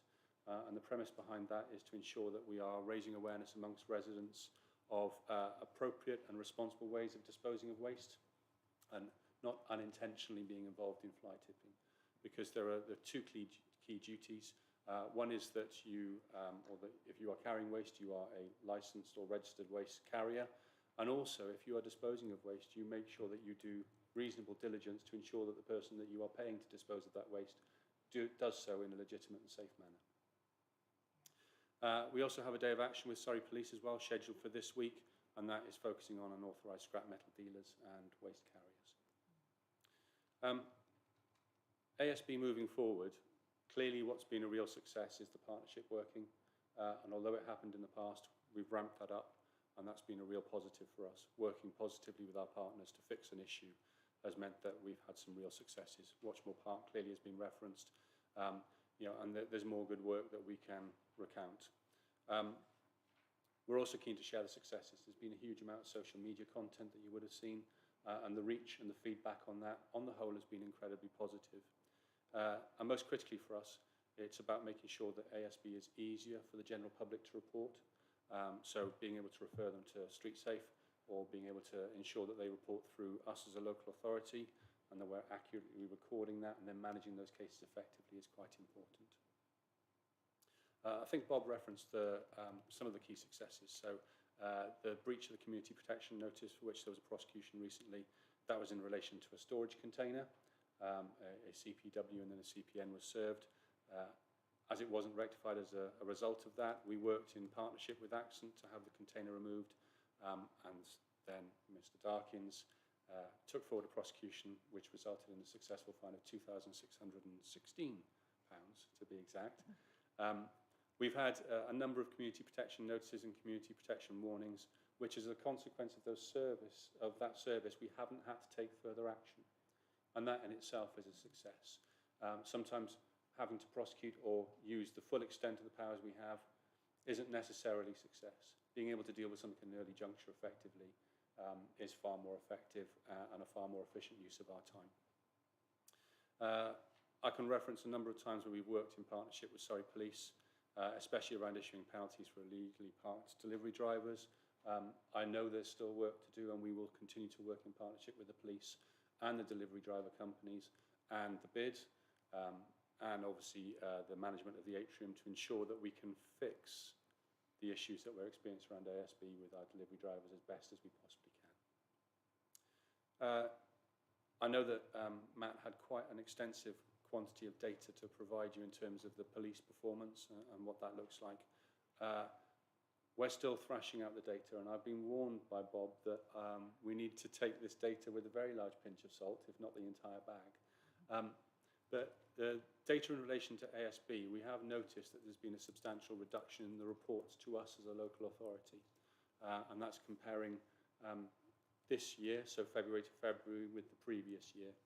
[SPEAKER 12] and the premise behind that is to ensure that we are raising awareness amongst residents of appropriate and responsible ways of disposing of waste, and not unintentionally being involved in fly tipping, because there are two key duties. One is that if you are carrying waste, you are a licensed or registered waste carrier. And also, if you are disposing of waste, you make sure that you do reasonable diligence to ensure that the person that you are paying to dispose of that waste does so in a legitimate and safe manner. We also have a day of action with Surrey Police as well, scheduled for this week, and that is focusing on unauthorised scrap metal dealers and waste carriers. ASB moving forward, clearly what's been a real success is the partnership working, and although it happened in the past, we've ramped that up, and that's been a real positive for us. Working positively with our partners to fix an issue has meant that we've had some real successes. Watchmore Park clearly has been referenced, and there's more good work that we can recount. We're also keen to share the successes. There's been a huge amount of social media content that you would have seen, and the reach and the feedback on that, on the whole, has been incredibly positive. And most critically for us, it's about making sure that ASB is easier for the general public to report. So being able to refer them to StreetSafe, or being able to ensure that they report through us as a local authority, and that we're accurately recording that and then managing those cases effectively is quite important. I think Bob referenced some of the key successes. So the breach of the community protection notice, for which there was a prosecution recently, that was in relation to a storage container. A CPW and then a CPN was served. As it wasn't rectified as a result of that, we worked in partnership with Accent to have the container removed, and then Mr Darkins took forward a prosecution which resulted in a successful fine of £2,616, to be exact. We've had a number of community protection notices and community protection warnings, which is a consequence of that service, we haven't had to take further action. And that in itself is a success. Sometimes having to prosecute or use the full extent of the powers we have isn't necessarily success. Being able to deal with something in an early juncture effectively is far more effective and a far more efficient use of our time. I can reference a number of times where we've worked in partnership with Surrey Police, especially around issuing penalties for illegally parked delivery drivers. I know there's still work to do, and we will continue to work in partnership with the police and the delivery driver companies and the BID, and obviously the management of the atrium, to ensure that we can fix the issues that we're experiencing around ASB with our delivery drivers as best as we possibly can. I know that Matt had quite an extensive quantity of data to provide you in terms of the police performance and what that looks like. We're still thrashing out the data, and I've been warned by Bob that we need to take this data with a very large pinch of salt, if not the entire bag. But the data in relation to ASB, we have noticed that there's been a substantial reduction in the reports to us as a local authority, and that's comparing this year, so February to February, with the previous year.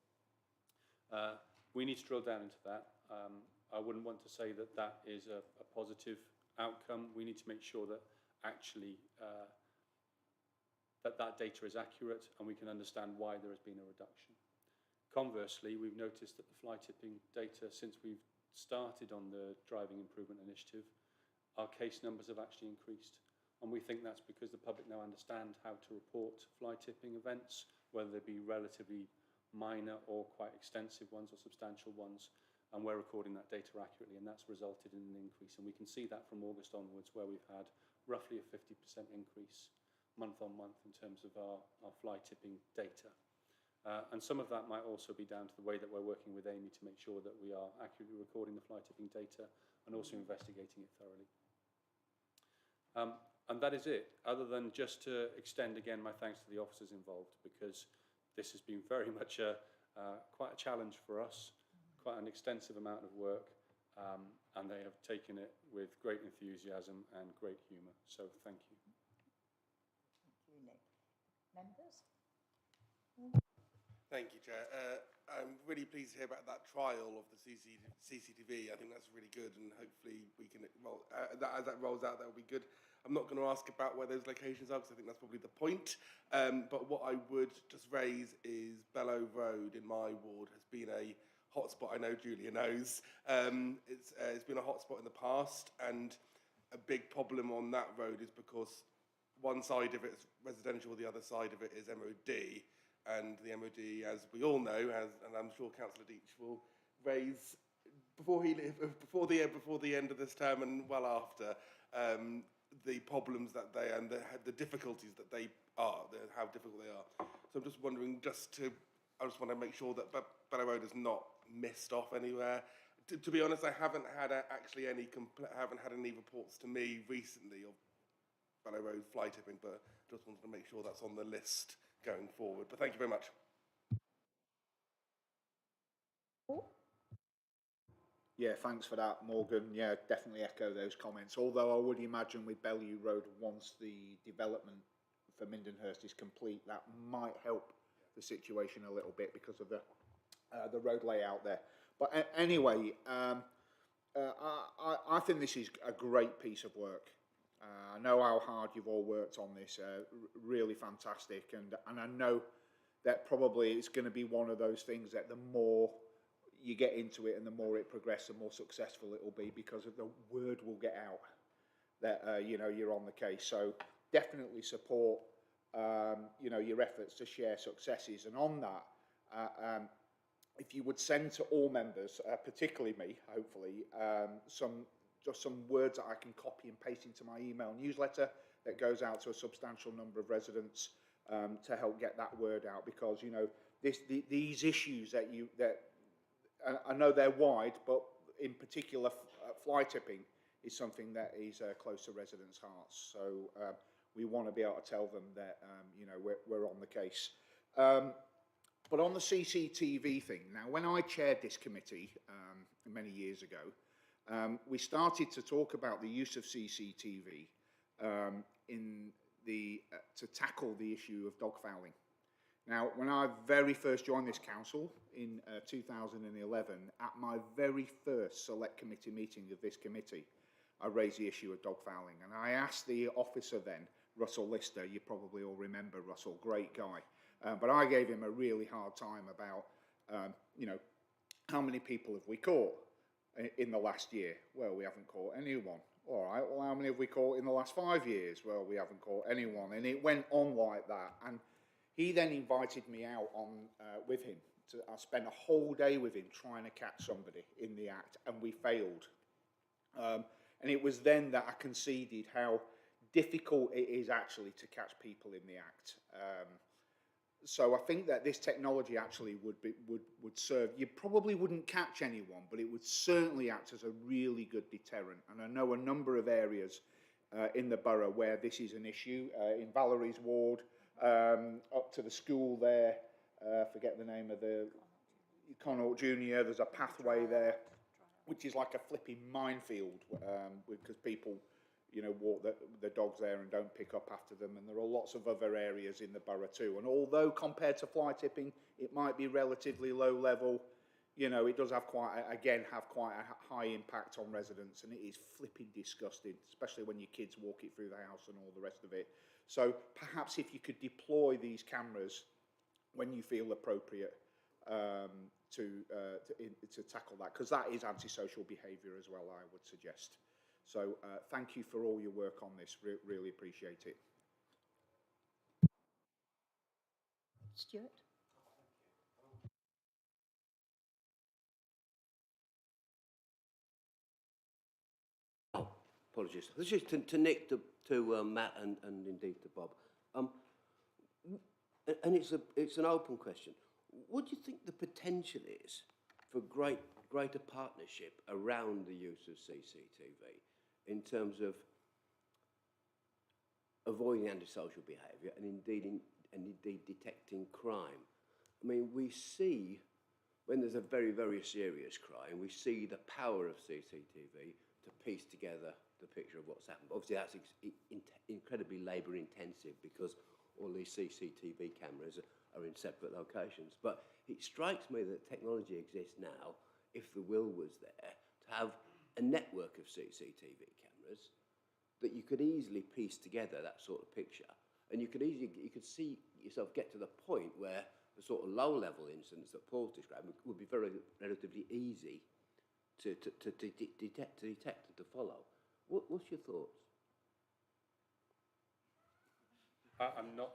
[SPEAKER 12] We need to drill down into that. I wouldn't want to say that that is a positive outcome. We need to make sure that actually that data is accurate and we can understand why there has been a reduction. Conversely, we've noticed that the fly tipping data, since we've started on the Driving Improvement Initiative, our case numbers have actually increased. And we think that's because the public now understand how to report fly tipping events, whether they be relatively minor or quite extensive ones or substantial ones. And we're recording that data accurately, and that's resulted in an increase. And we can see that from August onwards, where we've had roughly a 50% increase month on month in terms of our fly tipping data. And some of that might also be down to the way that we're working with Amy to make sure that we are accurately recording the fly tipping data and also investigating it thoroughly. And that is it, other than just to extend again my thanks to the officers involved, because this has been very much quite a challenge for us, quite an extensive amount of work, and they have taken it with great enthusiasm and great humour. So thank you.
[SPEAKER 1] Thank you, Nick. Members?
[SPEAKER 4] Thank you, Chair. I'm really pleased to hear about that trial of the CCTV. I think that's really good, and hopefully we can, as that rolls out, that will be good. I'm not going to ask about where those locations are, because I think that's probably the point. But what I would just raise is Bellow Road in my ward has been a hotspot. I know Julia knows. It's been a hotspot in the past, and a big problem on that road is because one side of it is residential, the other side of it is MOD. And the MOD, as we all know, and I'm sure Councillor Deach will raise before the end of this term and well after, the problems that they and the difficulties that they are, how difficult they are. So I'm just wondering, I just want to make sure that Bellow Road is not missed off anywhere. To be honest, I haven't had any reports to me recently of Bellow Road fly tipping, but just wanted to make sure that's on the list going forward. But thank you very much.
[SPEAKER 3] Yeah, thanks for that, Morgan. Yeah, definitely echo those comments. Although I would imagine with Bellew Road, once the development for Mindenhurst is complete, that might help the situation a little bit because of the road layout there. But anyway, I think this is a great piece of work. I know how hard you've all worked on this, really fantastic, and I know that probably it's going to be one of those things that the more you get into it and the more it progresses, the more successful it will be, because of the word will get out that you know, you're on the case. So definitely support you know, your efforts to share successes, and on that, if you would send to all members, particularly me, hopefully, just some words that I can copy and paste into my email newsletter that goes out to a substantial number of residents to help get that word out, because you know, these issues that I know they're wide, but in particular fly tipping is something that is close to residents' hearts. So we want to be able to tell them that you know, we're on the case. But on the CCTV thing, now when I chaired this committee many years ago, we started to talk about the use of CCTV to tackle the issue of dog fouling. Now, when I very first joined this council in 2011, at my very first select committee meeting of this committee, I raised the issue of dog fouling, and I asked the officer then, Russell Lister, you probably all remember Russell, great guy, but I gave him a really hard time about, you know, how many people have we caught in the last year? Well, we haven't caught anyone. All right, well, how many have we caught in the last 5 years? Well, we haven't caught anyone. And it went on like that. And he then invited me out on with him. I spent a whole day with him trying to catch somebody in the act, and we failed. And it was then that I conceded how difficult it is actually to catch people in the act. So I think that this technology actually would serve. You probably wouldn't catch anyone, but it would certainly act as a really good deterrent. And I know a number of areas in the borough where this is an issue. In Valerie's ward, up to the school there, forget the name of the Connaught Junior. There's a pathway there, which is like a flipping minefield because people, you know, walk the dogs there and don't pick up after them. And there are lots of other areas in the borough too. And although compared to fly tipping, it might be relatively low level, you know, it does have quite a high impact on residents, and it is flipping disgusting, especially when your kids walk it through the house and all the rest of it. So perhaps if you could deploy these cameras when you feel appropriate to tackle that, because that is antisocial behaviour as well, I would suggest. So thank you for all your work on this, really appreciate it.
[SPEAKER 1] Stuart?
[SPEAKER 10] Oh, apologies. This is to Nick, to Matt, and indeed to Bob. And it's an open question. What do you think the potential is for greater partnership around the use of CCTV in terms of avoiding antisocial behaviour and indeed detecting crime. I mean, we see, when there's a very, very serious crime, we see the power of CCTV to piece together the picture of what's happened. Obviously, that's incredibly labour intensive because all these CCTV cameras are in separate locations. But it strikes me that technology exists now, if the will was there, to have a network of CCTV cameras that you could easily piece together that sort of picture. And you could see yourself get to the point where the sort of low-level incidents that Paul's described would be relatively easy to detect and to follow. What's your thoughts?
[SPEAKER 12] I'm not.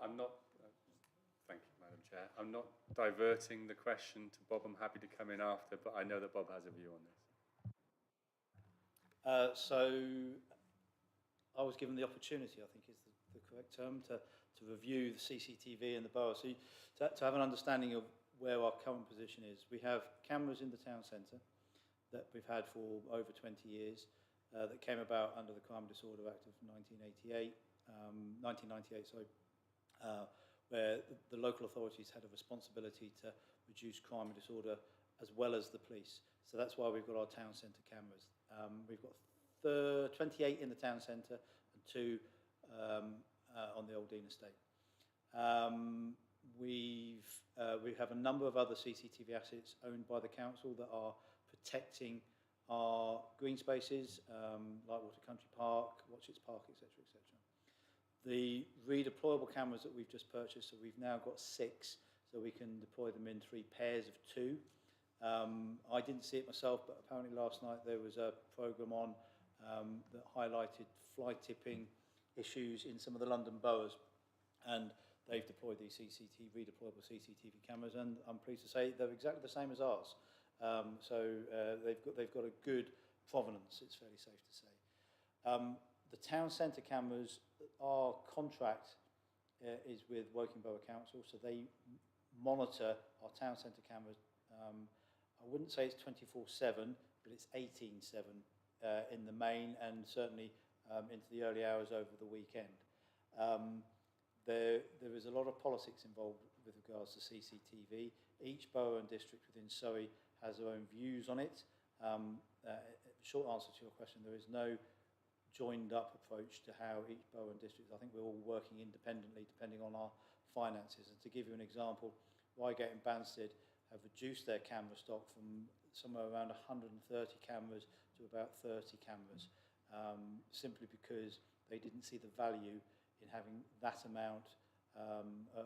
[SPEAKER 12] Thank you, Madam Chair. I'm not diverting the question to Bob. I'm happy to come in after, but I know that Bob has a view on this.
[SPEAKER 7] So I was given the opportunity, I think is the correct term, to review the CCTV in the borough. So to have an understanding of where our current position is. We have cameras in the town centre that we've had for over 20 years that came about under the Crime and Disorder Act of 1998, where the local authorities had a responsibility to reduce crime and disorder as well as the police. So that's why we've got our town centre cameras. We've got 28 in the town centre and 2 on the Old Dean estate. We have a number of other CCTV assets owned by the council that are protecting our green spaces, like Water Country Park, Watchetts Park, etc., etc. The redeployable cameras that we've just purchased, so we've now got 6, so we can deploy them in 3 pairs of 2. I didn't see it myself, but apparently last night there was a programme on that highlighted fly tipping issues in some of the London boroughs, and they've deployed these redeployable CCTV cameras, and I'm pleased to say they're exactly the same as ours. They've got a good provenance, it's fairly safe to say. The town centre cameras, our contract is with Woking Borough Council, so they monitor our town centre cameras. I wouldn't say it's 24/7, but it's 18/7 in the main, and certainly into the early hours over the weekend. There is a lot of politics involved with regards to CCTV. Each borough and district within Surrey has their own views on it. Short answer to your question, there is no joined up approach to how each borough and district. I think we're all working independently depending on our finances. And to give you an example, Reigate and Banstead have reduced their camera stock from somewhere around 130 cameras to about 30 cameras, simply because they didn't see the value in having that amount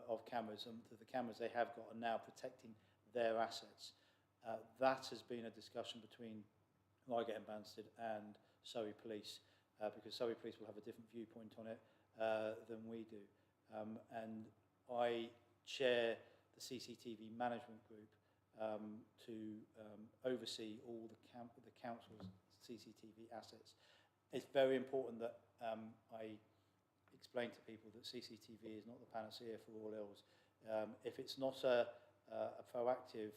[SPEAKER 7] of cameras, and the cameras they have got are now protecting their assets. That has been a discussion between Reigate and Banstead and Surrey Police, because Surrey Police will have a different viewpoint on it than we do. And I chair the CCTV management group to oversee all the council's CCTV assets. It's very important that I explain to people that CCTV is not the panacea for all ills. If it's not a proactive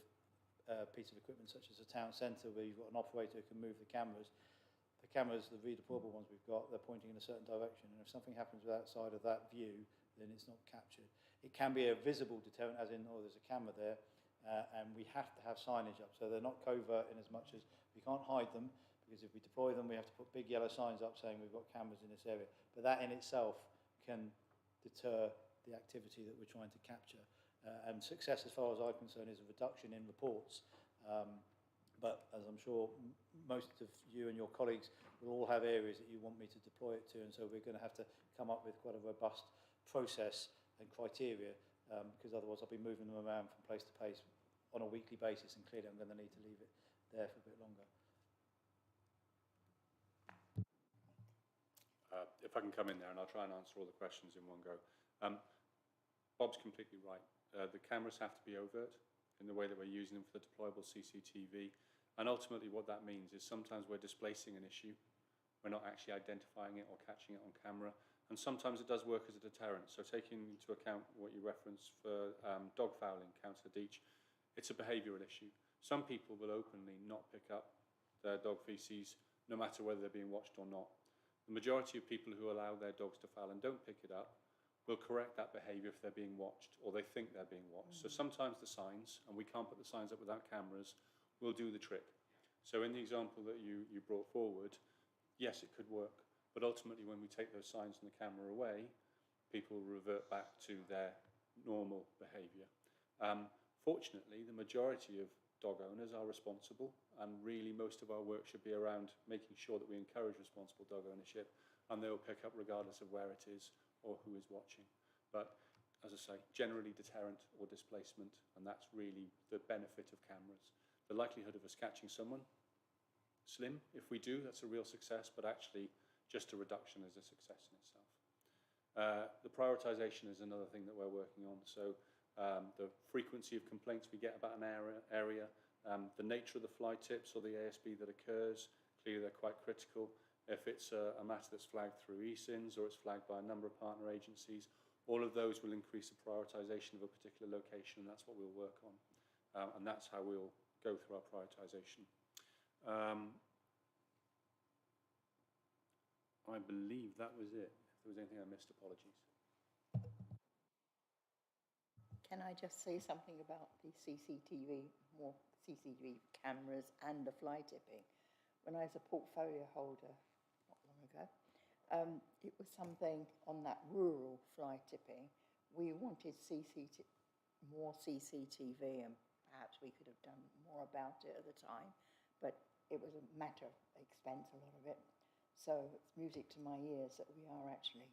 [SPEAKER 7] piece of equipment such as a town centre where you've got an operator who can move the cameras, the redeployable ones we've got, they're pointing in a certain direction, and if something happens outside of that view, then it's not captured. It can be a visible deterrent, as in, oh, there's a camera there, and we have to have signage up, so they're not covert in as much as we can't hide them, because if we deploy them, we have to put big yellow signs up saying we've got cameras in this area. But that in itself can deter the activity that we're trying to capture. And success, as far as I'm concerned, is a reduction in reports. But as I'm sure most of you and your colleagues will all have areas that you want me to deploy it to, and so we're going to have to come up with quite a robust process and criteria, because otherwise I'll be moving them around from place to place on a weekly basis, and clearly I'm going to need to leave it there for a bit longer.
[SPEAKER 12] If I can come in there, and I'll try and answer all the questions in one go. Bob's completely right. The cameras have to be overt in the way that we're using them for the deployable CCTV. And ultimately what that means is sometimes we're displacing an issue. We're not actually identifying it or catching it on camera. And sometimes it does work as a deterrent. So taking into account what you referenced for dog fouling, Councillor Deach, it's a behavioural issue. Some people will openly not pick up their dog feces, no matter whether they're being watched or not. The majority of people who allow their dogs to foul and don't pick it up will correct that behaviour if they're being watched or they think they're being watched. So sometimes the signs, and we can't put the signs up without cameras, will do the trick. So in the example that you brought forward, yes, it could work. But ultimately, when we take those signs and the camera away, people revert back to their normal behaviour. Fortunately, the majority of dog owners are responsible, and really most of our work should be around making sure that we encourage responsible dog ownership, and they will pick up regardless of where it is or who is watching. But as I say, generally deterrent or displacement, and that's really the benefit of cameras. The likelihood of us catching someone, slim. If we do, that's a real success, but actually just a reduction is a success in itself. The prioritisation is another thing that we're working on. So the frequency of complaints we get about an area, the nature of the fly tips or the ASB that occurs, clearly they're quite critical. If it's a matter that's flagged through eSINs or it's flagged by a number of partner agencies, all of those will increase the prioritisation of a particular location, and that's what we'll work on. And that's how we'll go through our prioritisation. I believe that was it. If there was anything I missed, apologies.
[SPEAKER 1] Can I just say something about the CCTV, more CCTV cameras and the fly tipping? When I was a portfolio holder not long ago, it was something on that rural fly tipping. We wanted more CCTV, and perhaps we could have done more about it at the time, but it was a matter of expense, a lot of it. So it's music to my ears that we are actually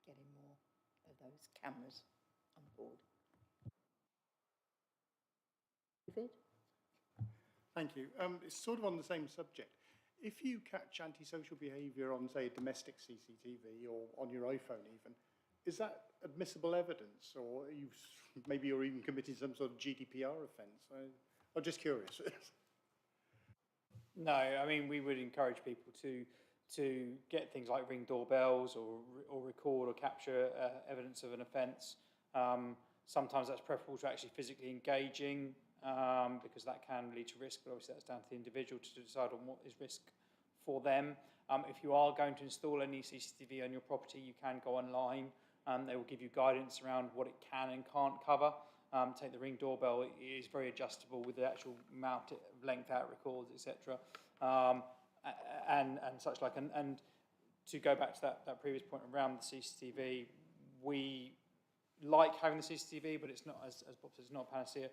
[SPEAKER 1] getting more of those cameras on board. David?
[SPEAKER 8] Thank you. It's sort of on the same subject. If you catch antisocial behaviour on, say, domestic CCTV or on your iPhone even, is that admissible evidence, or maybe you're even committing some sort of GDPR offence? I'm just curious.
[SPEAKER 9] No, I mean, we would encourage people to get things like ring doorbells or record or capture evidence of an offence. Sometimes that's preferable to actually physically engaging because that can lead to risk, but obviously that's down to the individual to decide on what is risk for them. If you are going to install any CCTV on your property, you can go online and they will give you guidance around what it can and can't cover. Take the ring doorbell, it is very adjustable with the actual mount, length out records, etc. And such like. And to go back to that previous point around the CCTV, we like having the CCTV, but it's not, as Bob says, it's not a panacea.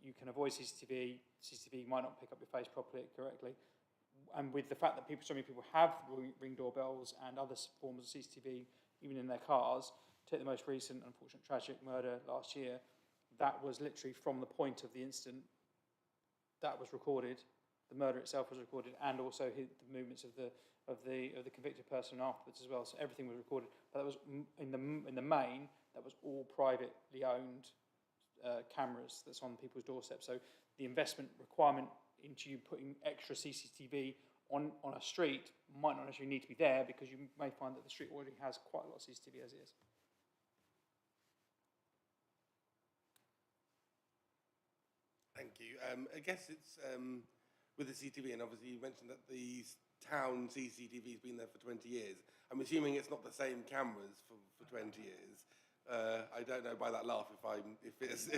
[SPEAKER 9] You can avoid CCTV. CCTV might not pick up your face properly, correctly. And with the fact that so many people have ring doorbells and other forms of CCTV, even in their cars, take the most recent, unfortunate, tragic murder last year, that was literally from the point of the incident that was recorded. The murder itself was recorded, and also the movements of the convicted person afterwards as well. So everything was recorded. But that was in the main, that was all privately owned cameras that's on people's doorsteps. So the investment requirement into you putting extra CCTV on a street might not actually need to be there, because you may find that the street already has quite a lot of CCTV as it is.
[SPEAKER 4] Thank you. I guess it's with the CCTV, and obviously you mentioned that the town CCTV has been there for 20 years. I'm assuming it's not the same cameras for 20 years. I don't know by that laugh if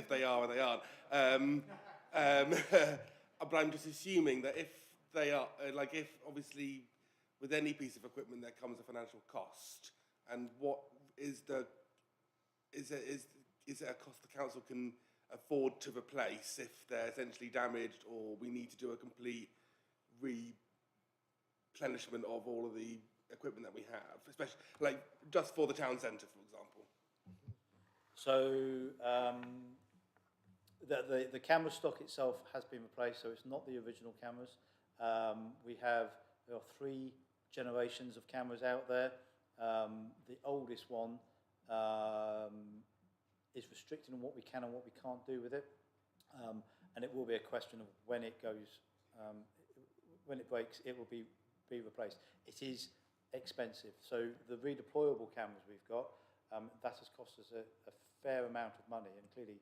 [SPEAKER 4] they are or they aren't. But I'm just assuming that if they are, if obviously with any piece of equipment there comes a financial cost, and what is is it a cost the council can afford to replace if they're essentially damaged, or we need to do a complete replenishment of all of the equipment that we have, especially just for the town centre, for example?
[SPEAKER 7] So the camera stock itself has been replaced, so it's not the original cameras. There are 3 generations of cameras out there. The oldest one is restricted on what we can and what we can't do with it, and it will be a question of when it goes, when it breaks, it will be replaced. It is expensive. So the redeployable cameras we've got, that has cost us a fair amount of money, and clearly,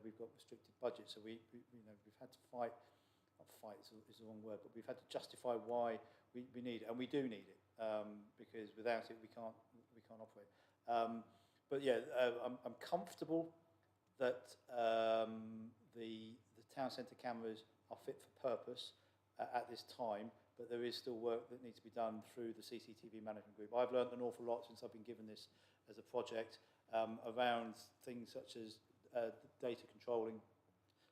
[SPEAKER 7] we've got restricted budgets, so we've had to fight. Not fight is the wrong word, but we've had to justify why we need it, and we do need it. because without it we can't operate. But yeah, I'm comfortable that the town centre cameras are fit for purpose at this time, but there is still work that needs to be done through the CCTV management group. I've learned an awful lot since I've been given this as a project around things such as data controlling.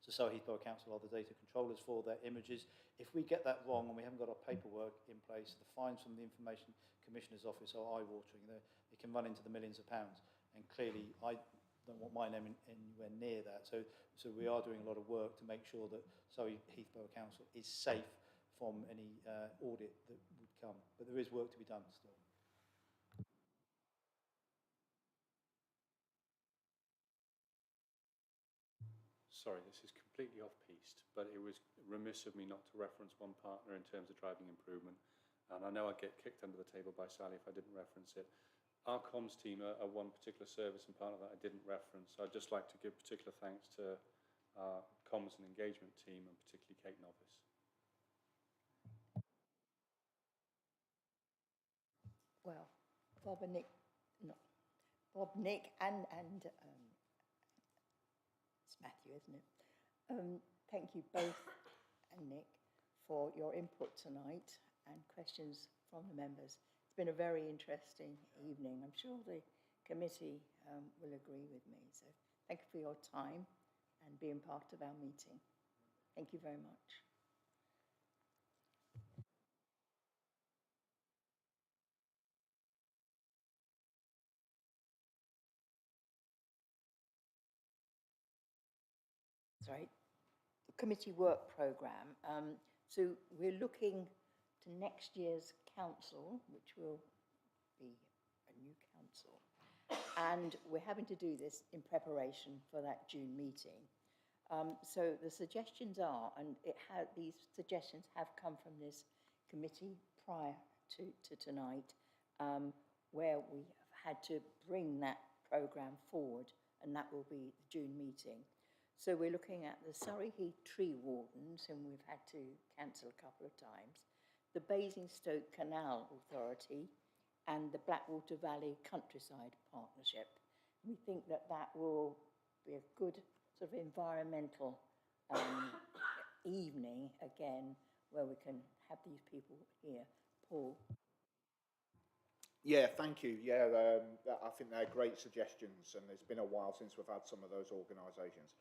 [SPEAKER 7] So Surrey Heath Borough Council are the data controllers for their images. If we get that wrong and we haven't got our paperwork in place, the fines from the Information Commissioner's Office are eye-watering. They can run into the millions of pounds. And clearly, I don't want my name anywhere near that. So we are doing a lot of work to make sure that Surrey Heath Borough Council is safe from any audit that would come. But there is work to be done still.
[SPEAKER 12] Sorry, this is completely off-piste, but it was remiss of me not to reference one partner in terms of driving improvement. And I know I'd get kicked under the table by Sally if I didn't reference it. Our comms team are one particular service and part of that I didn't reference. So I'd just like to give particular thanks to our comms and engagement team, and particularly Kate Novice.
[SPEAKER 1] Well, Bob, Nick, and it's Matthew, isn't it? Thank you both, and Nick, for your input tonight and questions from the members. It's been a very interesting evening. I'm sure the committee will agree with me. So thank you for your time and being part of our meeting. Thank you very much. Sorry, the committee work programme. So we're looking to next year's council, which will be a new council. And we're having to do this in preparation for that June meeting. So the suggestions are, and these suggestions have come from this committee prior to tonight, where we have had to bring that programme forward, and that will be the June meeting. So we're looking at the Surrey Heath Tree Wardens, whom we've had to cancel a couple of times, the Basingstoke Canal Authority, and the Blackwater Valley Countryside Partnership. We think that that will be a good sort of environmental evening again, where we can have these people here. Paul?
[SPEAKER 3] Yeah, thank you. Yeah, I think they're great suggestions, and it's been a while since we've had some of those organisations.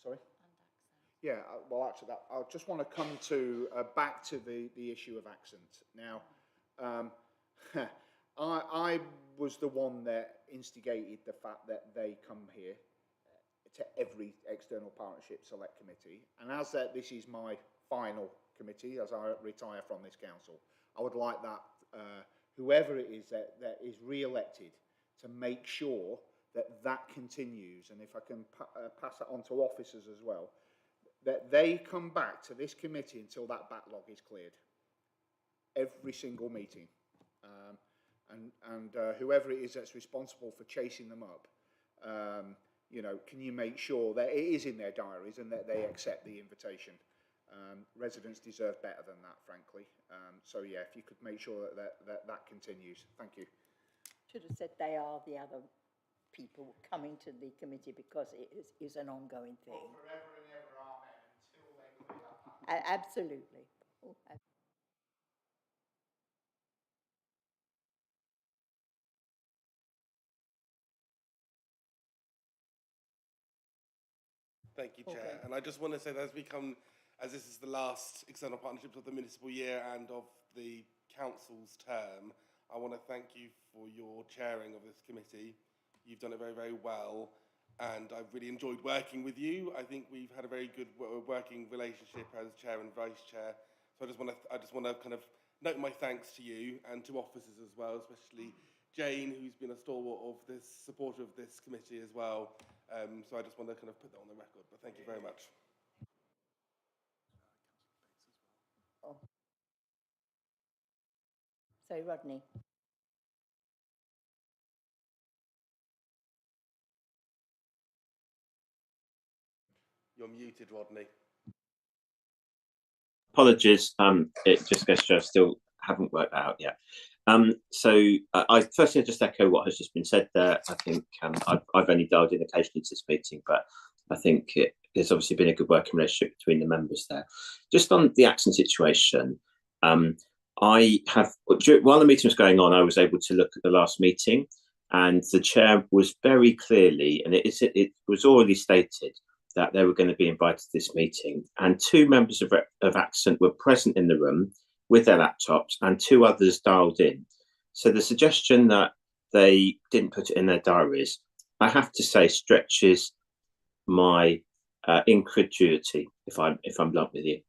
[SPEAKER 3] Sorry? Yeah, well, actually, I just want to come to back to the issue of accent. Now, I was the one that instigated the fact that they come here to every external partnership select committee, and as this is my final committee as I retire from this council, I would like that whoever it is that is re-elected to make sure that continues, and if I can pass that on to officers as well, that they come back to this committee until that backlog is cleared. Every single meeting. And whoever it is that's responsible for chasing them up, you know, can you make sure that it is in their diaries and that they accept the invitation? Residents deserve better than that, frankly. So yeah, if you could make sure that continues. Thank you.
[SPEAKER 1] Should have said they are the other people coming to the committee, because it is an ongoing thing.
[SPEAKER 3] Well, forever and ever, amen, until they clear that.
[SPEAKER 1] Absolutely.
[SPEAKER 4] Thank you, Chair.
[SPEAKER 1] Okay.
[SPEAKER 4] And I just want to say that as this is the last external partnerships of the municipal year and of the council's term, I want to thank you for your chairing of this committee. You've done it very, very well, and I've really enjoyed working with you. I think we've had a very good working relationship as chair and vice chair. So I just want to kind of note my thanks to you and to officers as well, especially Jane, who's been a stalwart of this, supporter of this committee as well. So I just want to kind of put that on the record, but thank you very much.
[SPEAKER 1] Oh. So, Rodney.
[SPEAKER 4] You're muted, Rodney.
[SPEAKER 6] Apologies. It just goes to show I've still haven't worked that out yet. I firstly just echo what has just been said there. I think I've only dialed in occasionally to this meeting, but I think there's obviously been a good working relationship between the members there. Just on the Axon situation, I have, while the meeting was going on, I was able to look at the last meeting, and the chair was very clearly, and it was already stated that they were going to be invited to this meeting, and 2 members of Accent were present in the room with their laptops, and 2 others dialed in. So the suggestion that they didn't put it in their diaries, I have to say, stretches my incredulity, if I'm blunt with you.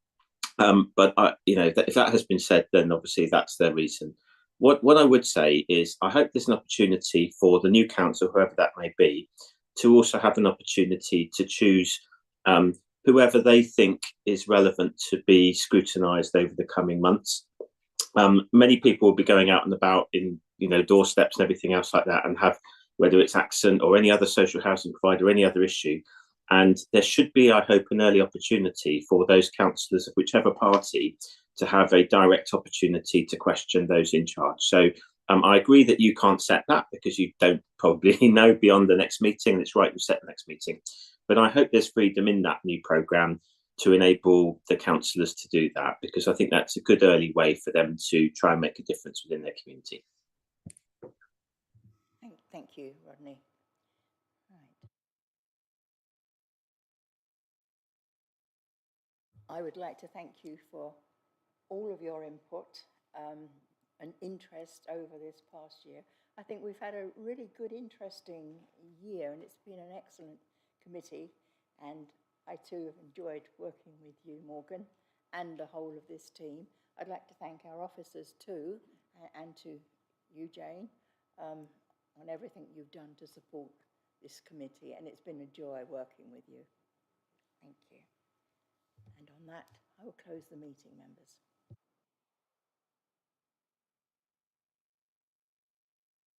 [SPEAKER 6] But if that has been said, then obviously that's their reason. What I would say is, I hope there's an opportunity for the new council, whoever that may be, to also have an opportunity to choose whoever they think is relevant to be scrutinised over the coming months. Many people will be going out and about in doorsteps and everything else like that, and have, whether it's Accent or any other social housing provider, any other issue. And there should be, I hope, an early opportunity for those councillors of whichever party to have a direct opportunity to question those in charge. So I agree that you can't set that because you don't probably know beyond the next meeting, and it's right you set the next meeting. But I hope there's freedom in that new programme to enable the councillors to do that, because I think that's a good early way for them to try and make a difference within their community.
[SPEAKER 1] Thank you, Rodney. Right. I would like to thank you for all of your input and interest over this past year. I think we've had a really good, interesting year, and it's been an excellent committee, and I too have enjoyed working with you, Morgan, and the whole of this team. I'd like to thank our officers too, and to you, Jane, on everything you've done to support this committee, and it's been a joy working with you. Thank you. And on that, I will close the meeting, members.